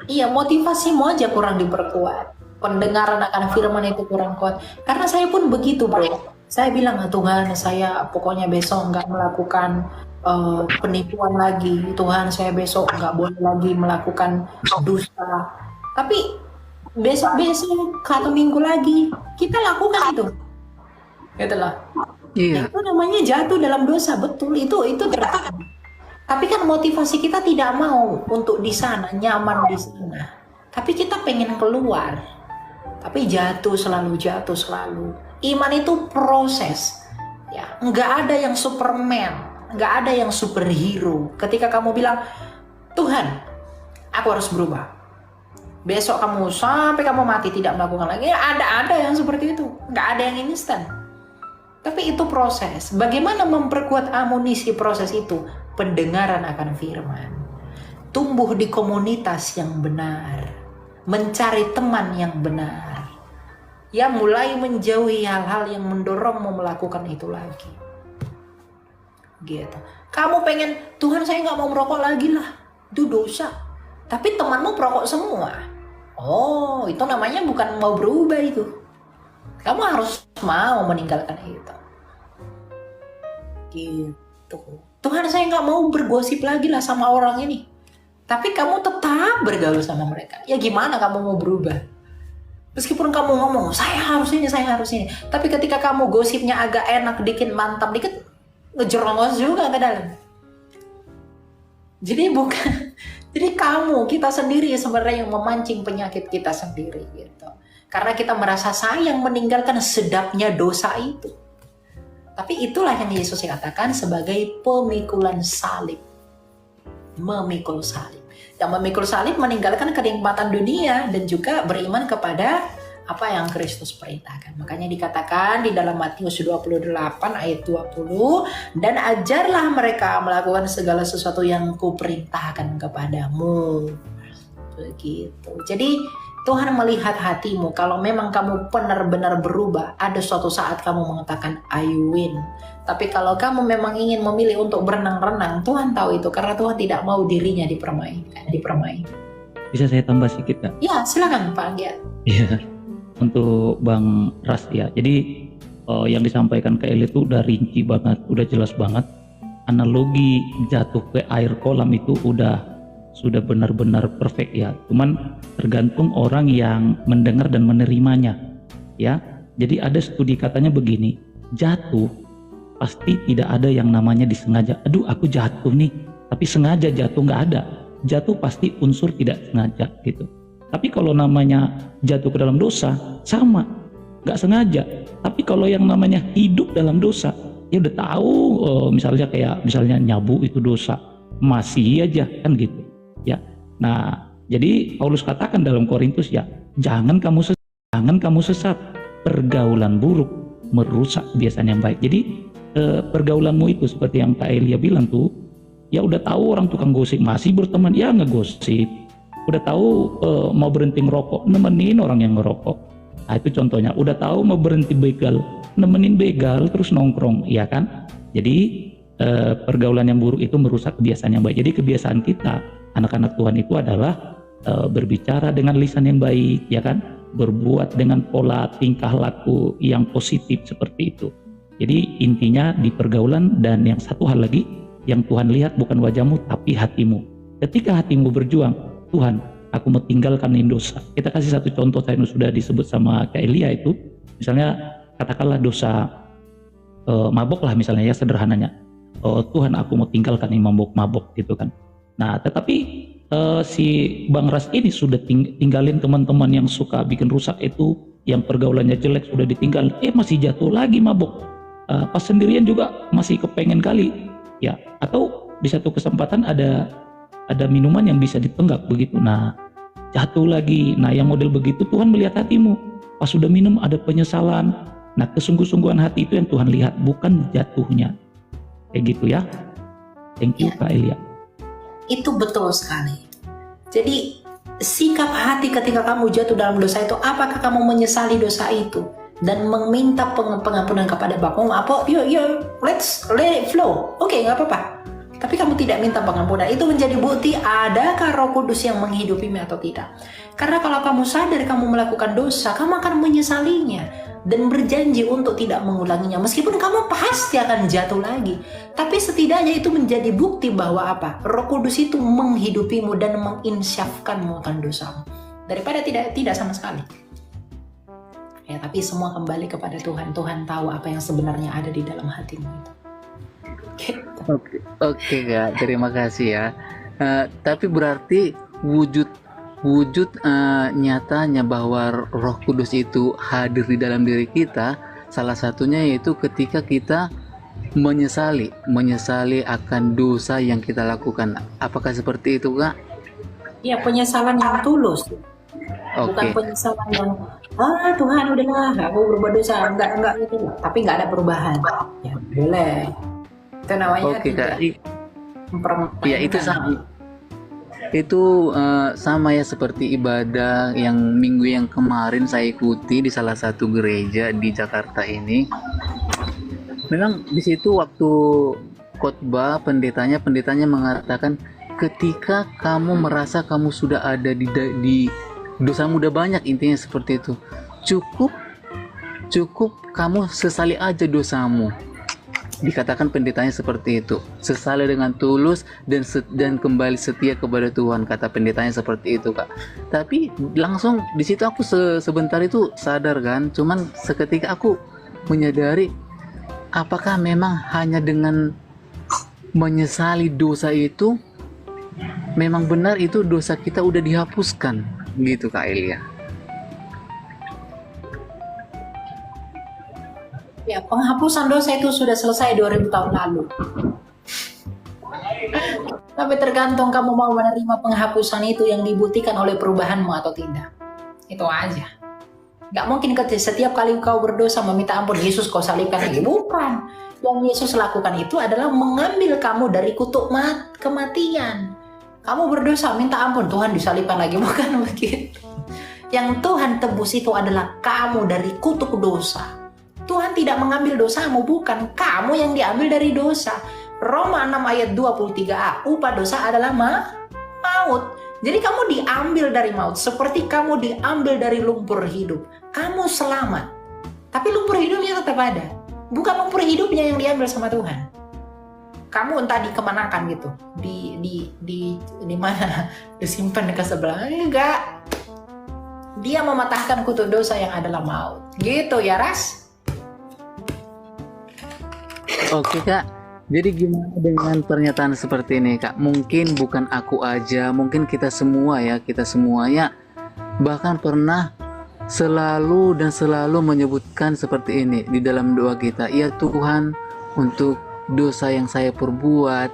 iya, motivasimu aja kurang diperkuat. Pendengaran akan firman itu kurang kuat. Karena saya pun begitu, bro. Saya bilang, Tuhan, saya pokoknya besok nggak melakukan penipuan lagi. Tuhan, saya besok nggak boleh lagi melakukan dusta. Tapi besok-besok, 1 minggu lagi, kita lakukan itu. Gitu loh. Iya, Itu namanya jatuh dalam dosa, betul. Itu terjadi. Tapi kan motivasi kita tidak mau untuk di sana, nyaman di sana. Tapi kita pengen keluar. Tapi jatuh selalu. Iman itu proses. Ya, nggak ada yang Superman, nggak ada yang superhero. Ketika kamu bilang, Tuhan, aku harus berubah. Besok kamu sampai kamu mati tidak melakukan lagi. Ya, ada yang seperti itu. Nggak ada yang instan. Tapi itu proses. Bagaimana memperkuat amunisi proses itu? Pendengaran akan firman. Tumbuh di komunitas yang benar. Mencari teman yang benar. Ya, mulai menjauhi hal-hal yang mendorongmu melakukan itu lagi. Gitu. Kamu pengen, Tuhan saya nggak mau merokok lagi lah. Itu dosa. Tapi temanmu perokok semua. Oh, itu namanya bukan mau berubah itu. Kamu harus mau meninggalkan itu. Gitu. Tuhan saya nggak mau bergosip lagi lah sama orang ini. Tapi kamu tetap bergaul sama mereka. Ya gimana kamu mau berubah? Meskipun kamu ngomong, saya harus ini. Tapi ketika kamu gosipnya agak enak dikit, mantap dikit, ngejerongos juga ke dalam. Jadi jadi kita sendiri sebenarnya yang memancing penyakit kita sendiri gitu. Karena kita merasa sayang meninggalkan sedapnya dosa itu. Tapi itulah yang Yesus katakan sebagai pemikulan salib. Memikul salib. Yang memikul salib meninggalkan kenikmatan dunia dan juga beriman kepada apa yang Kristus perintahkan. Makanya dikatakan di dalam Matius 28 ayat 20, dan ajarlah mereka melakukan segala sesuatu yang kuperintahkan kepadamu. Begitu. Jadi Tuhan melihat hatimu. Kalau memang kamu benar-benar berubah, ada suatu saat kamu mengatakan I win. Tapi kalau kamu memang ingin memilih untuk berenang-renang, Tuhan tahu itu karena Tuhan tidak mau dirinya dipermainkan. Bisa saya tambah sedikit Kak? Ya, silakan Pak Anggia. Iya. Untuk Bang Ras ya. Jadi yang disampaikan ke Eli itu udah rinci banget, udah jelas banget. Analogi jatuh ke air kolam itu sudah benar-benar perfect ya. Cuman tergantung orang yang mendengar dan menerimanya ya. Jadi ada studi katanya begini, jatuh pasti tidak ada yang namanya disengaja. Aduh aku jatuh nih, tapi sengaja jatuh nggak ada. Jatuh pasti unsur tidak sengaja gitu. Tapi kalau namanya jatuh ke dalam dosa sama, nggak sengaja. Tapi kalau yang namanya hidup dalam dosa, ya udah tahu misalnya nyabu itu dosa, masih aja kan gitu. Ya, nah jadi Paulus katakan dalam Korintus ya, jangan kamu sesat, pergaulan buruk merusak kebiasaan yang baik. Jadi pergaulanmu itu seperti yang Kak Elia bilang tuh, ya udah tahu orang tukang gosip masih berteman, ya ngegosip. Udah tahu mau berhenti ngerokok, nemenin orang yang ngerokok. Nah itu contohnya. Udah tahu mau berhenti begal, nemenin begal terus nongkrong, ya kan? Jadi pergaulan yang buruk itu merusak kebiasaan yang baik. Jadi kebiasaan kita anak-anak Tuhan itu adalah berbicara dengan lisan yang baik, ya kan? Berbuat dengan pola tingkah laku yang positif seperti itu. Jadi intinya di pergaulan. Dan yang satu hal lagi, yang Tuhan lihat bukan wajahmu tapi hatimu. Ketika hatimu berjuang, Tuhan aku mau tinggalkan dosa. Kita kasih satu contoh saya sudah disebut sama Kak Elia itu. Misalnya katakanlah dosa mabok lah misalnya ya sederhananya. Tuhan aku mau tinggalkan mabok gitu kan. Nah tetapi si Bang Ras ini sudah tinggalin teman-teman yang suka bikin rusak itu, yang pergaulannya jelek sudah ditinggal, masih jatuh lagi mabuk. Pas sendirian juga masih kepengen kali, ya. Atau di satu kesempatan ada minuman yang bisa ditenggak begitu. Nah, jatuh lagi. Nah, yang model begitu Tuhan melihat hatimu. Pas sudah minum ada penyesalan. Nah, kesungguh-sungguhan hati itu yang Tuhan lihat, bukan jatuhnya. Kayak gitu ya. Thank you Kak Elia. Itu betul sekali. Jadi sikap hati ketika kamu jatuh dalam dosa itu, apakah kamu menyesali dosa itu dan meminta pengampunan kepada Bapamu? Apa? Let's let it flow. Oke, nggak apa-apa. Tapi kamu tidak minta pengampunan. Itu menjadi bukti adakah Roh Kudus yang menghidupimu atau tidak. Karena kalau kamu sadar kamu melakukan dosa, kamu akan menyesalinya dan berjanji untuk tidak mengulanginya. Meskipun kamu pasti akan jatuh lagi, tapi setidaknya itu menjadi bukti bahwa apa? Roh Kudus itu menghidupimu dan menginsyafkanmu akan dosamu. Daripada tidak sama sekali. Ya, tapi semua kembali kepada Tuhan. Tuhan tahu apa yang sebenarnya ada di dalam hatimu itu. Oke Kak, terima kasih ya. Tapi berarti wujud nyatanya bahwa Roh Kudus itu hadir di dalam diri kita, salah satunya yaitu ketika kita menyesali akan dosa yang kita lakukan. Apakah seperti itu Kak? Ya, penyesalan yang tulus. Bukan penyesalan yang Tuhan udahlah aku berbuat dosa, enggak gitu, tapi enggak ada perubahan. Ya boleh. Itu namanya Kak. mempermainkan. Ya itu sama. Itu sama ya seperti ibadah yang minggu yang kemarin saya ikuti di salah satu gereja di Jakarta ini. Memang di situ waktu khotbah pendetanya mengatakan ketika kamu merasa kamu sudah ada di dosamu udah banyak, intinya seperti itu. Cukup kamu sesali aja dosamu. Dikatakan pendetanya seperti itu, sesali dengan tulus dan kembali setia kepada Tuhan, kata pendetanya seperti itu Kak. Tapi langsung di situ aku sebentar itu sadar kan, cuman seketika aku menyadari apakah memang hanya dengan menyesali dosa itu memang benar itu dosa kita udah dihapuskan gitu Kak Elia. Ya, penghapusan dosa itu sudah selesai 2000 tahun lalu. Tapi tergantung kamu mau menerima penghapusan itu yang dibuktikan oleh perubahanmu atau tidak. Itu aja. Gak mungkin setiap kali kau berdosa meminta ampun, Yesus kau salibkan lagi. Bukan. Yang Yesus lakukan itu adalah mengambil kamu dari kutuk kematian. Kamu berdosa minta ampun, Tuhan disalibkan lagi. Bukan begitu. Yang Tuhan tebus itu adalah kamu dari kutuk dosa. Tuhan tidak mengambil dosamu, bukan kamu yang diambil dari dosa. Roma 6 ayat 23a, upah dosa adalah maut. Jadi kamu diambil dari maut, seperti kamu diambil dari lumpur hidup. Kamu selamat, tapi lumpur hidupnya tetap ada. Bukan lumpur hidupnya yang diambil sama Tuhan. Kamu entah dikemanakan gitu, di mana, disimpan ke sebelah. Enggak, dia mematahkan kutuk dosa yang adalah maut. Gitu ya Ras. Oke Kak, jadi gimana dengan pernyataan seperti ini Kak? Mungkin bukan aku aja, mungkin kita semua ya bahkan pernah selalu menyebutkan seperti ini di dalam doa kita. Ya Tuhan, untuk dosa yang saya perbuat,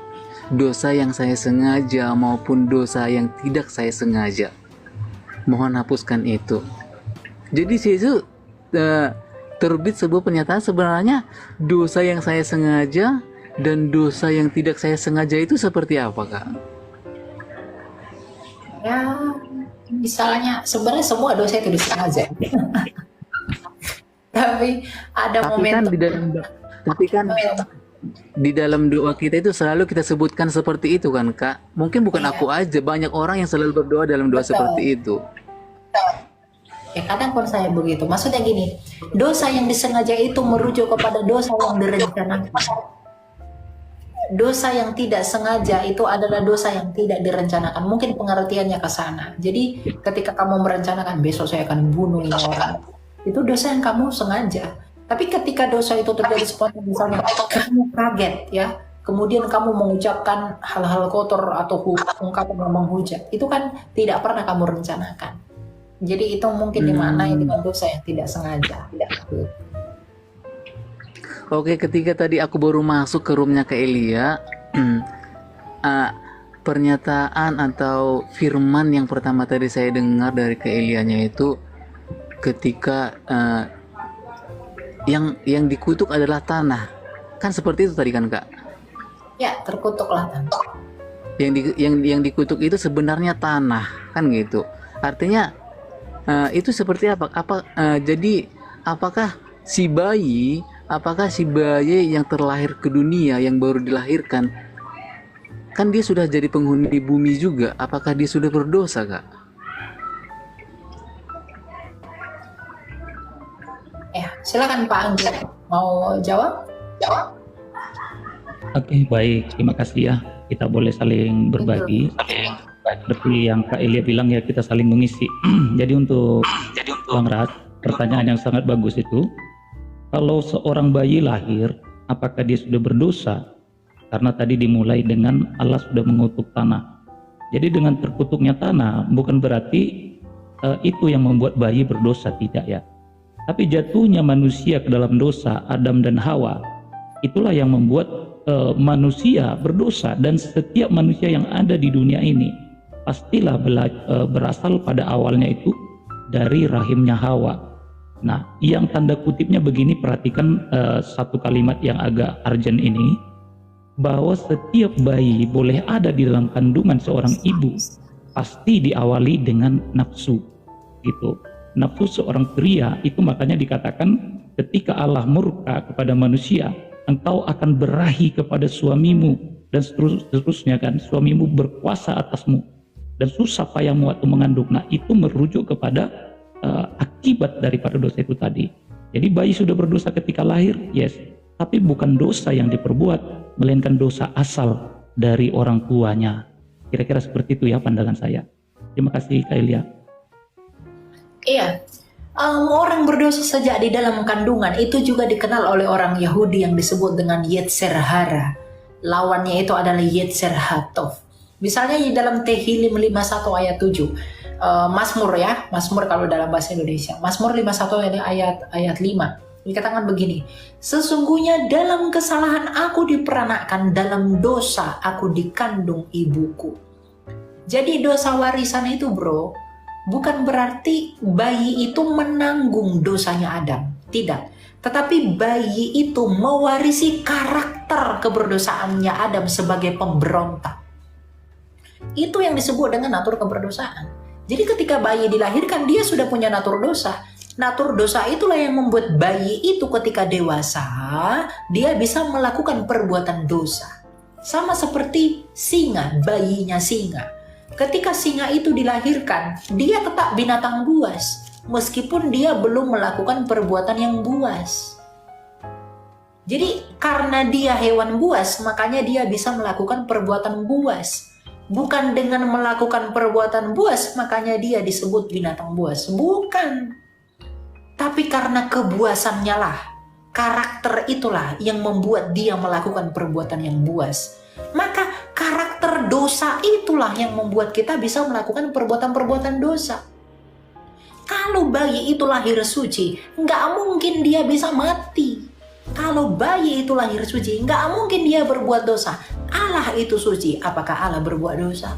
dosa yang saya sengaja maupun dosa yang tidak saya sengaja, mohon hapuskan itu. Jadi situ terbit sebuah pernyataan, sebenarnya dosa yang saya sengaja dan dosa yang tidak saya sengaja itu seperti apa Kak? Ya, misalnya sebenarnya semua dosa itu disengaja. Tapi ada momentum. Di dalam doa kita itu selalu kita sebutkan seperti itu kan Kak? Mungkin bukan aku aja, banyak orang yang selalu berdoa dalam doa seperti itu. Ya kadang pun saya begitu. Maksudnya gini, dosa yang disengaja itu merujuk kepada dosa yang direncanakan. Dosa yang tidak sengaja itu adalah dosa yang tidak direncanakan. Mungkin pengertiannya ke sana. Jadi ketika kamu merencanakan besok saya akan bunuh ini orang, itu dosa yang kamu sengaja. Tapi ketika dosa itu terjadi spontan, misalnya kamu kaget ya, kemudian kamu mengucapkan hal-hal kotor atau ungkapan yang menghujat, itu kan tidak pernah kamu rencanakan. Jadi itu mungkin dimaknai dengan dosa yang tidak sengaja. Oke, ketika tadi aku baru masuk ke roomnya ke Elia, pernyataan atau firman yang pertama tadi saya dengar dari ke Elianya itu ketika yang dikutuk adalah tanah. Kan seperti itu tadi kan, Kak? Ya, terkutuklah tanah. Yang dikutuk itu sebenarnya tanah, kan gitu. Artinya itu seperti apa? Jadi apakah si bayi yang terlahir ke dunia, yang baru dilahirkan, kan dia sudah jadi penghuni bumi juga? Apakah dia sudah berdosa, Kak? Ya, silakan Pak Anggi, mau jawab? Oke, baik. Terima kasih ya. Kita boleh saling berbagi. Seperti yang Kak Elia bilang ya, kita saling mengisi. Jadi untuk Bang Rat, pertanyaan yang sangat bagus itu. Kalau seorang bayi lahir, apakah dia sudah berdosa? Karena tadi dimulai dengan Allah sudah mengutuk tanah. Jadi dengan terkutuknya tanah bukan berarti itu yang membuat bayi berdosa, tidak ya. Tapi jatuhnya manusia ke dalam dosa, Adam dan Hawa, itulah yang membuat manusia berdosa. Dan setiap manusia yang ada di dunia ini pastilah berasal pada awalnya itu dari rahimnya Hawa. Nah, yang tanda kutipnya begini, perhatikan satu kalimat yang agak urgent ini, bahwa setiap bayi boleh ada di dalam kandungan seorang ibu pasti diawali dengan nafsu, gitu. Nafsu seorang pria itu makanya dikatakan ketika Allah murka kepada manusia, engkau akan berahi kepada suamimu dan seterusnya kan, suamimu berkuasa atasmu dan susah payahmu waktu mengandung. Nah, itu merujuk kepada akibat daripada dosa itu tadi. Jadi bayi sudah berdosa ketika lahir, yes, tapi bukan dosa yang diperbuat, melainkan dosa asal dari orang tuanya. Kira-kira seperti itu ya pandangan saya. Terima kasih Kak Elia. Iya, orang berdosa sejak di dalam kandungan itu juga dikenal oleh orang Yahudi yang disebut dengan Yetzer Hara. Lawannya itu adalah Yetzer Hatov. Misalnya di dalam Tehillim 51 ayat 7. Mazmur ya, Mazmur kalau dalam bahasa Indonesia. Mazmur 51 ayat 5. Dikatakan begini, sesungguhnya dalam kesalahan aku diperanakkan, dalam dosa aku dikandung ibuku. Jadi dosa warisan itu bro, bukan berarti bayi itu menanggung dosanya Adam. Tidak. Tetapi bayi itu mewarisi karakter keberdosaannya Adam sebagai pemberontak. Itu yang disebut dengan natur keberdosaan. Jadi ketika bayi dilahirkan, dia sudah punya natur dosa. Natur dosa itulah yang membuat bayi itu ketika dewasa, dia bisa melakukan perbuatan dosa. Sama seperti singa, bayinya singa. Ketika singa itu dilahirkan, dia tetap binatang buas. Meskipun dia belum melakukan perbuatan yang buas. Jadi karena dia hewan buas, makanya dia bisa melakukan perbuatan buas. Bukan dengan melakukan perbuatan buas, makanya dia disebut binatang buas. Bukan. Tapi karena kebuasannya lah, karakter itulah yang membuat dia melakukan perbuatan yang buas. Maka karakter dosa itulah yang membuat kita bisa melakukan perbuatan-perbuatan dosa. Kalau bayi itu lahir suci, nggak mungkin dia bisa mati. Kalau bayi itu lahir suci, nggak mungkin dia berbuat dosa. Allah itu suci, apakah Allah berbuat dosa?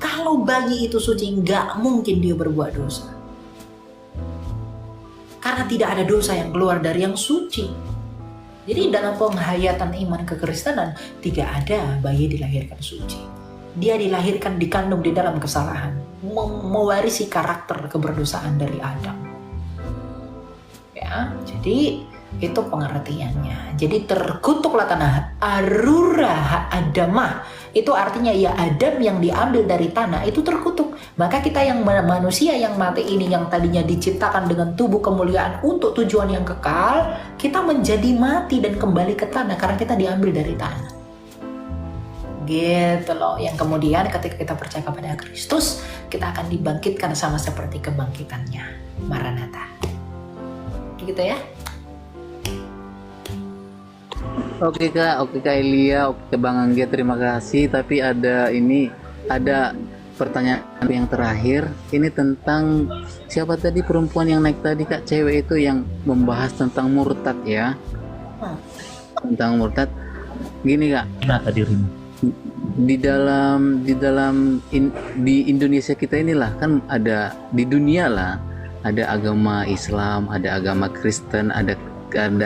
Kalau bayi itu suci, nggak mungkin dia berbuat dosa. Karena tidak ada dosa yang keluar dari yang suci. Jadi dalam penghayatan iman kekristenan, tidak ada bayi dilahirkan suci. Dia dilahirkan, dikandung di dalam kesalahan, mewarisi karakter keberdosaan dari Adam. Ya, jadi itu pengertiannya. Jadi terkutuklah tanah, arura adamah. Itu artinya ya Adam yang diambil dari tanah itu terkutuk. Maka kita yang manusia yang mati ini, yang tadinya diciptakan dengan tubuh kemuliaan untuk tujuan yang kekal, kita menjadi mati dan kembali ke tanah karena kita diambil dari tanah. Gitu loh. Yang kemudian ketika kita percaya kepada Kristus, kita akan dibangkitkan sama seperti kebangkitannya. Maranatha. Gitu ya. Oke Kak Elia, oke Bang Anggia, terima kasih. Tapi ada pertanyaan yang terakhir ini tentang siapa tadi perempuan yang naik tadi Kak, cewek itu yang membahas tentang murtad ya. Tentang murtad. Gini Kak, Kenapa dirimu? di Indonesia kita inilah kan ada, di dunia lah ada agama Islam, ada agama Kristen, ada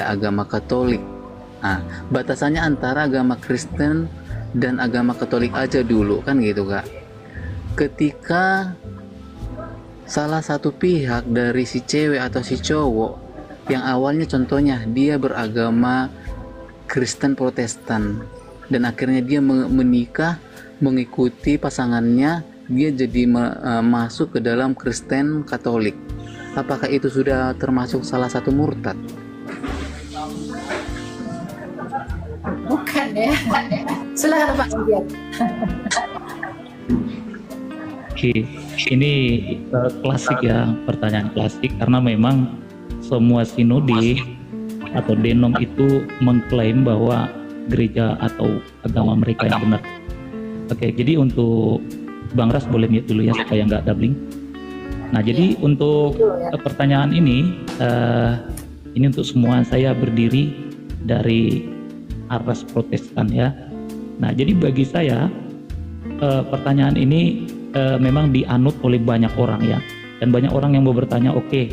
agama Katolik. Nah, batasannya antara agama Kristen dan agama Katolik aja dulu kan gitu Kak. Ketika salah satu pihak dari si cewek atau si cowok yang awalnya contohnya dia beragama Kristen Protestan dan akhirnya dia menikah mengikuti pasangannya, dia jadi masuk ke dalam Kristen Katolik, apakah itu sudah termasuk salah satu murtad? Bukan ya. Silakan Pak Sofian. Oke, ini klasik ya, pertanyaan klasik karena memang semua sinode atau denom itu mengklaim bahwa gereja atau agama mereka yang benar. Oke, jadi untuk Bang Ras boleh mute dulu ya supaya nggak doubling. Nah, jadi untuk pertanyaan ini untuk semua, saya berdiri dari aras Protestan ya. Nah, jadi bagi saya pertanyaan ini memang dianut oleh banyak orang ya, dan banyak orang yang mau bertanya, oke,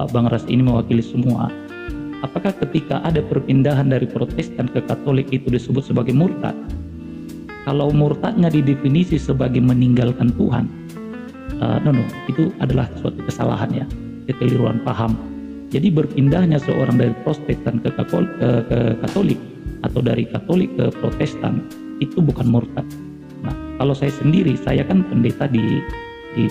Bang Ras ini mewakili semua, apakah ketika ada perpindahan dari Protestan ke Katolik itu disebut sebagai murtad? Kalau murtadnya didefinisi sebagai meninggalkan Tuhan, no, itu adalah suatu kesalahan ya, kekeliruan paham. Jadi berpindahnya seorang dari Protestan ke Katolik atau dari Katolik ke Protestan itu bukan murtad. Nah, kalau saya sendiri, saya kan pendeta di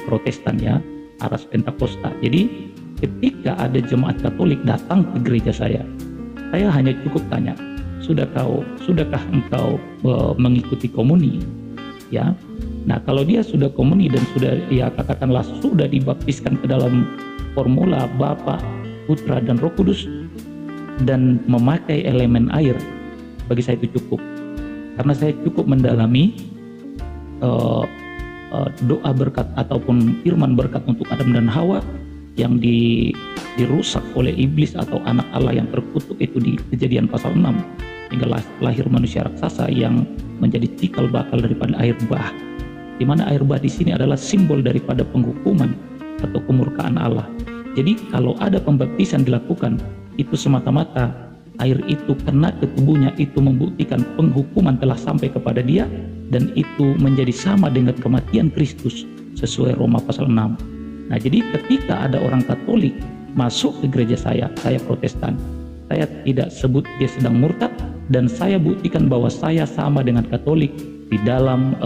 Protestan ya, aras Pentakosta. Jadi ketika ada jemaat Katolik datang ke gereja saya hanya cukup tanya, sudahkah engkau mengikuti komuni? Ya. Nah, kalau dia sudah komuni dan sudah, ya katakanlah sudah dibaptiskan ke dalam formula Bapa, Putra dan Roh Kudus dan memakai elemen air, bagi saya itu cukup. Karena saya cukup mendalami doa berkat ataupun firman berkat untuk Adam dan Hawa yang dirusak oleh iblis atau anak Allah yang terkutuk itu di Kejadian pasal 6, hingga lahir manusia raksasa yang menjadi cikal bakal daripada air bah, di mana air bah di sini adalah simbol daripada penghukuman atau kemurkaan Allah. Jadi kalau ada pembaptisan dilakukan, itu semata-mata air itu kena ke tubuhnya, itu membuktikan penghukuman telah sampai kepada dia, dan itu menjadi sama dengan kematian Kristus sesuai Roma pasal 6. Nah, jadi ketika ada orang Katolik masuk ke gereja saya Protestan, saya tidak sebut dia sedang murtad, dan saya buktikan bahwa saya sama dengan Katolik di dalam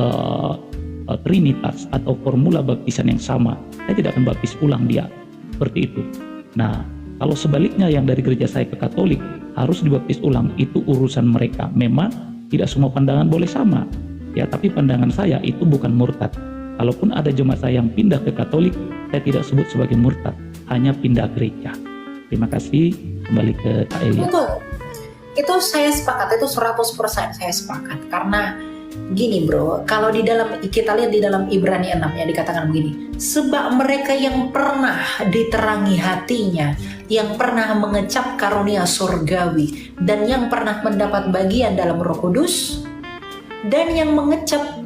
Trinitas atau formula baptisan yang sama. Saya tidak akan baptis ulang dia seperti itu. Nah, kalau sebaliknya yang dari gereja saya ke Katolik harus dibaptis ulang, itu urusan mereka. Memang tidak semua pandangan boleh sama ya, tapi pandangan saya itu bukan murtad. Kalaupun ada jemaat saya yang pindah ke Katolik, saya tidak sebut sebagai murtad, hanya pindah gereja. Terima kasih. Kembali ke Kak Elia. Betul. Itu saya sepakat, itu 100% saya sepakat. Karena gini bro, kalau kita lihat di dalam Ibrani 6 ya, dikatakan begini, sebab mereka yang pernah diterangi hatinya, yang pernah mengecap karunia surgawi, dan yang pernah mendapat bagian dalam Roh Kudus, dan yang mengecap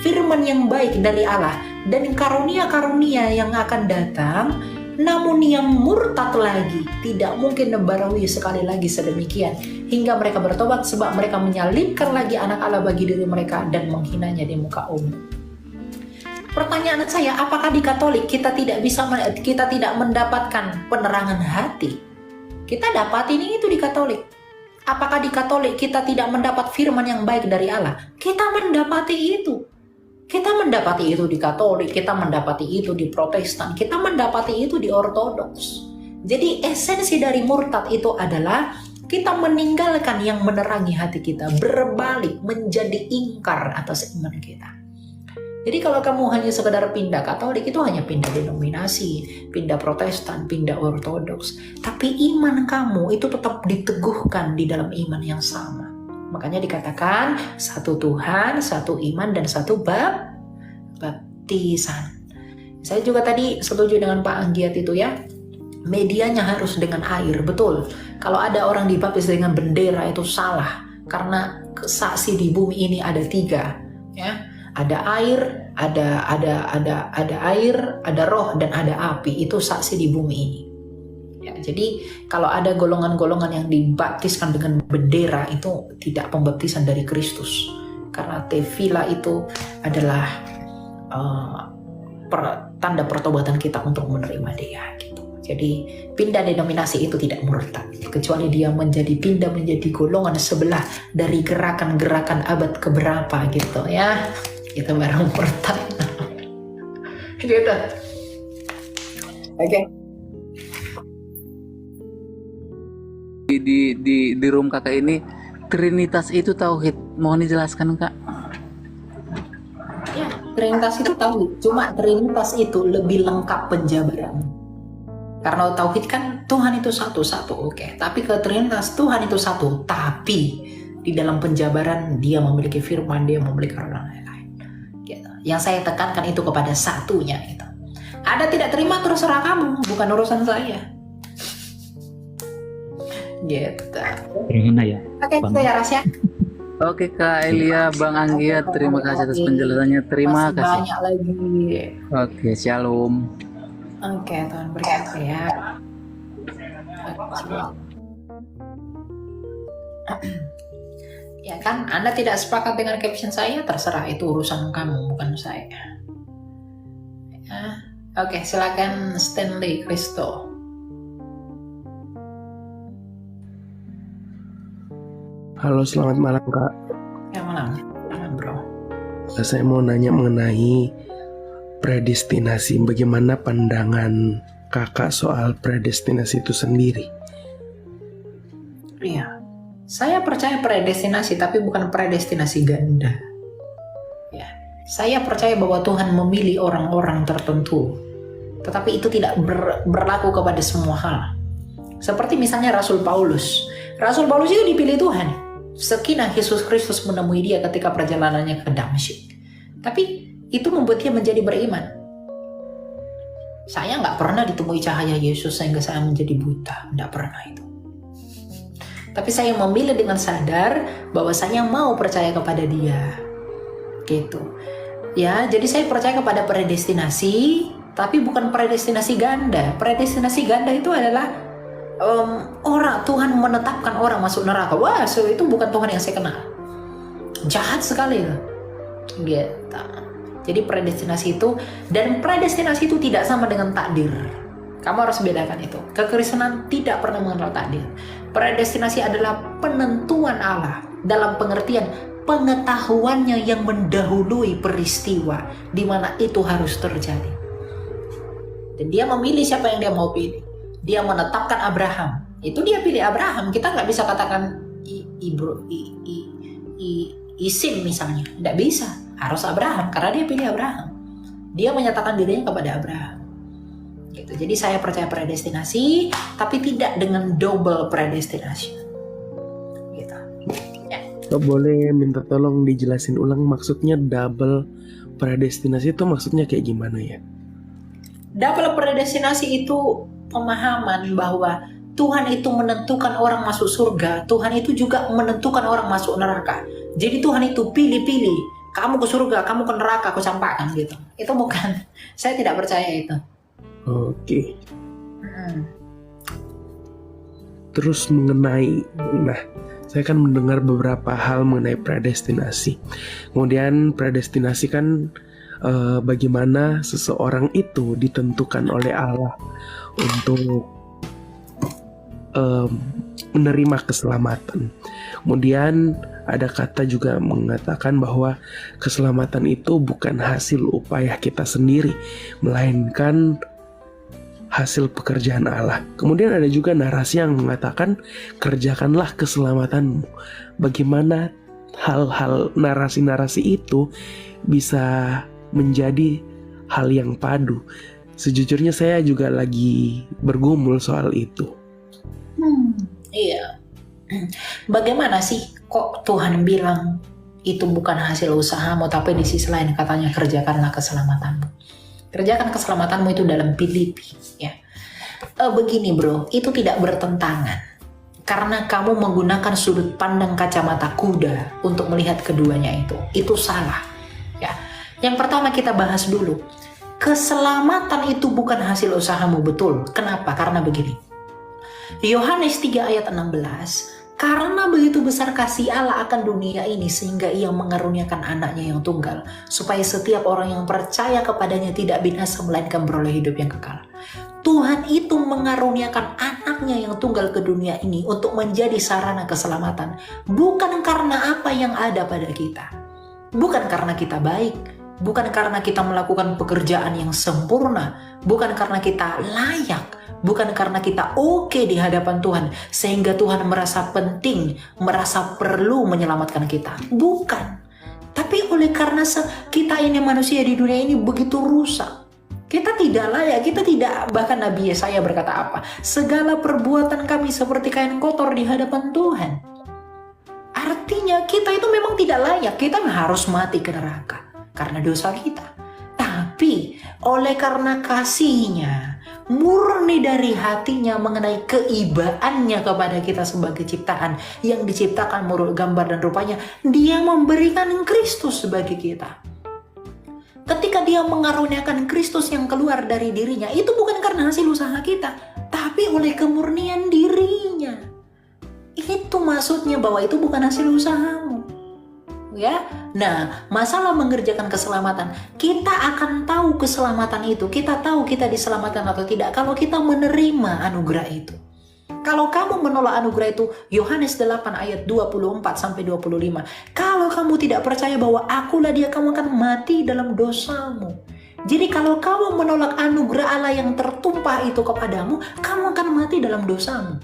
firman yang baik dari Allah, dan karunia-karunia yang akan datang, namun yang murtad lagi, tidak mungkin nebarawi sekali lagi sedemikian, hingga mereka bertobat, sebab mereka menyalibkan lagi anak Allah bagi diri mereka dan menghinanya di muka umum. Pertanyaan saya, apakah di Katolik kita tidak mendapatkan penerangan hati? Kita dapat ini itu di Katolik. Apakah di Katolik kita tidak mendapat firman yang baik dari Allah? Kita mendapati itu. Kita mendapati itu di Katolik, kita mendapati itu di Protestan, kita mendapati itu di Ortodoks. Jadi esensi dari murtad itu adalah kita meninggalkan yang menerangi hati kita, berbalik menjadi ingkar atas iman kita. Jadi kalau kamu hanya sekedar pindah Katolik, itu hanya pindah denominasi, pindah Protestan, pindah Ortodoks. Tapi iman kamu itu tetap diteguhkan di dalam iman yang sama. Makanya dikatakan satu Tuhan, satu iman, dan satu baptisan. Saya juga tadi setuju dengan Pak Anggiat itu ya. Medianya harus dengan air, betul. Kalau ada orang dibaptis dengan bendera itu salah, karena saksi di bumi ini ada 3, ya. Ada air, ada air, ada roh dan ada api. Itu saksi di bumi ini. Ya, jadi kalau ada golongan-golongan yang dibaptiskan dengan bendera itu tidak pembaptisan dari Kristus, karena tefila itu adalah tanda pertobatan kita untuk menerima Dia. Gitu. Jadi pindah denominasi itu tidak murtad, kecuali dia pindah menjadi golongan sebelah dari gerakan-gerakan abad keberapa gitu ya, itu baru murtad. Gitu. Oke. Di room kakak ini Trinitas itu tauhid, mohon dijelaskan kak. Ya, Trinitas itu tauhid, cuma Trinitas itu lebih lengkap penjabaran. Karena tauhid kan Tuhan itu satu-satu, oke. Tapi ke Trinitas Tuhan itu satu, tapi di dalam penjabaran Dia memiliki firman, Dia memiliki orang lain-lain. Gitu. Yang saya tekankan itu kepada satunya itu. Ada tidak terima terserah kamu, bukan urusan saya. Gitu. Terhina ya. Oke, Bang. saya Rasya. Oke Kak Elia, Bang Anggiat, terima kasih atas penjelasannya. Terima Masih kasih. banyak lagi. Oke, shalom. Oke, Tuhan berkati ya. Ya kan, Anda tidak sepakat dengan caption saya, terserah, itu urusan kamu, bukan saya. Ya. Oke, silakan Stanley Kristo. Halo, selamat malam Kak. Ya malam, bro. Saya mau nanya mengenai predestinasi. Bagaimana pandangan Kakak soal predestinasi itu sendiri? Iya, saya percaya predestinasi, tapi bukan predestinasi ganda. Ya, saya percaya bahwa Tuhan memilih orang-orang tertentu, tetapi itu tidak berlaku kepada semua hal. Seperti misalnya Rasul Paulus. Rasul Paulus itu dipilih Tuhan. Sekinah Yesus Kristus menemui dia ketika perjalanannya ke Damsyik. Tapi itu membuat dia menjadi beriman. Saya nggak pernah ditemui cahaya Yesus sehingga saya menjadi buta. Nggak pernah itu. Tapi saya memilih dengan sadar bahwa saya mau percaya kepada Dia. Gitu. Ya, jadi saya percaya kepada predestinasi, tapi bukan predestinasi ganda. Predestinasi ganda itu adalah orang Tuhan menetapkan orang masuk neraka. Wah, itu bukan Tuhan yang saya kenal. Jahat sekali loh. Gitu. Jadi predestinasi itu, dan predestinasi itu tidak sama dengan takdir. Kamu harus bedakan itu. Kekristenan tidak pernah mengenal takdir. Predestinasi adalah penentuan Allah dalam pengertian pengetahuannya yang mendahului peristiwa di mana itu harus terjadi. Dan Dia memilih siapa yang Dia mau pilih. Dia menetapkan Abraham. Itu Dia pilih Abraham. Kita nggak bisa katakan Isim misalnya. Nggak bisa. Harus Abraham karena Dia pilih Abraham. Dia menyatakan dirinya kepada Abraham. Gitu. Jadi saya percaya predestinasi, tapi tidak dengan double predestinasi. Gitu. Ya. Kok boleh minta tolong dijelasin ulang maksudnya double predestinasi itu maksudnya kayak gimana ya? Double predestinasi itu pemahaman bahwa Tuhan itu menentukan orang masuk surga, Tuhan itu juga menentukan orang masuk neraka. Jadi Tuhan itu pilih-pilih, kamu ke surga, kamu ke neraka, aku campakkan gitu. Itu bukan, saya tidak percaya itu. Oke. Terus mengenai, saya kan mendengar beberapa hal mengenai predestinasi. Kemudian predestinasi kan bagaimana seseorang itu ditentukan oleh Allah untuk menerima keselamatan. Kemudian ada kata juga mengatakan bahwa keselamatan itu bukan hasil upaya kita sendiri, melainkan hasil pekerjaan Allah. Kemudian ada juga narasi yang mengatakan kerjakanlah keselamatanmu. Bagaimana hal-hal narasi-narasi itu bisa menjadi hal yang padu? Sejujurnya saya juga lagi bergumul soal itu. Iya. Bagaimana sih kok Tuhan bilang itu bukan hasil usahamu, tapi di sisi lain katanya kerjakanlah keselamatanmu. Kerjakan keselamatanmu itu dalam Filipi, ya. Begini bro, itu tidak bertentangan. Karena kamu menggunakan sudut pandang kacamata kuda untuk melihat keduanya itu salah. Ya, yang pertama kita bahas dulu, keselamatan itu bukan hasil usahamu, betul. Kenapa? Karena begini. Yohanes 3 ayat 16, karena begitu besar kasih Allah akan dunia ini sehingga ia mengaruniakan anaknya yang tunggal, supaya setiap orang yang percaya kepadanya tidak binasa melainkan beroleh hidup yang kekal. Tuhan itu mengaruniakan anaknya yang tunggal ke dunia ini untuk menjadi sarana keselamatan. Bukan karena apa yang ada pada kita. Bukan karena kita baik. Bukan karena kita melakukan pekerjaan yang sempurna. Bukan karena kita layak. Bukan karena kita oke di hadapan Tuhan. Sehingga Tuhan merasa penting, merasa perlu menyelamatkan kita. Bukan. Tapi oleh karena kita ini manusia di dunia ini begitu rusak. Kita tidak layak, kita tidak, bahkan Nabi Yesaya berkata apa? Segala perbuatan kami seperti kain kotor di hadapan Tuhan. Artinya kita itu memang tidak layak, kita harus mati ke neraka karena dosa kita. Tapi oleh karena kasihnya, murni dari hatinya mengenai keibaannya kepada kita sebagai ciptaan yang diciptakan menurut gambar dan rupanya, dia memberikan Kristus sebagai kita. Ketika dia mengaruniakan Kristus yang keluar dari dirinya, itu bukan karena hasil usaha kita, tapi oleh kemurnian dirinya. Itu maksudnya bahwa itu bukan hasil usahamu. Ya. Nah, masalah mengerjakan keselamatan, kita akan tahu keselamatan itu, kita tahu kita diselamatkan atau tidak kalau kita menerima anugerah itu. Kalau kamu menolak anugerah itu, Yohanes 8 ayat 24 sampai 25. Kalau kamu tidak percaya bahwa akulah dia, kamu akan mati dalam dosamu. Jadi kalau kamu menolak anugerah Allah yang tertumpah itu kepadamu, kamu akan mati dalam dosamu.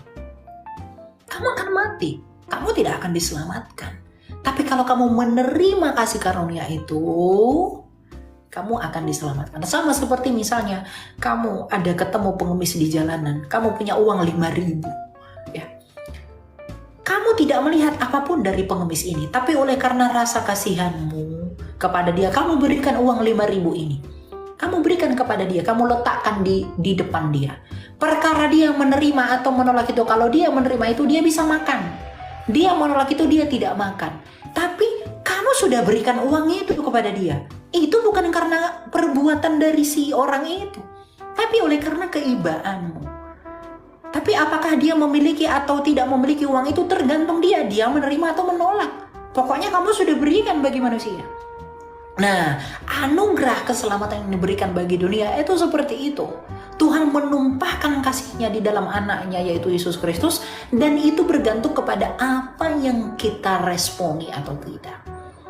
Kamu akan mati. Kamu tidak akan diselamatkan. Tapi kalau kamu menerima kasih karunia itu, kamu akan diselamatkan. Sama seperti misalnya kamu ada ketemu pengemis di jalanan, kamu punya uang 5.000, ya. Kamu tidak melihat apapun dari pengemis ini, tapi oleh karena rasa kasihanmu kepada dia, kamu berikan uang 5.000 ini. Kamu berikan kepada dia, kamu letakkan di depan dia. Perkara dia menerima atau menolak itu, kalau dia menerima itu dia bisa makan. Dia menolak itu dia tidak makan. Tapi kamu sudah berikan uang itu kepada dia. Itu bukan karena perbuatan dari si orang itu, tapi oleh karena keibaanmu. Tapi apakah dia memiliki atau tidak memiliki uang itu tergantung dia menerima atau menolak. Pokoknya kamu sudah berikan bagi manusia. Nah, anugerah keselamatan yang diberikan bagi dunia itu seperti itu. Tuhan menumpahkan kasih-Nya di dalam anaknya yaitu Yesus Kristus, dan itu bergantung kepada apa yang kita responi atau tidak.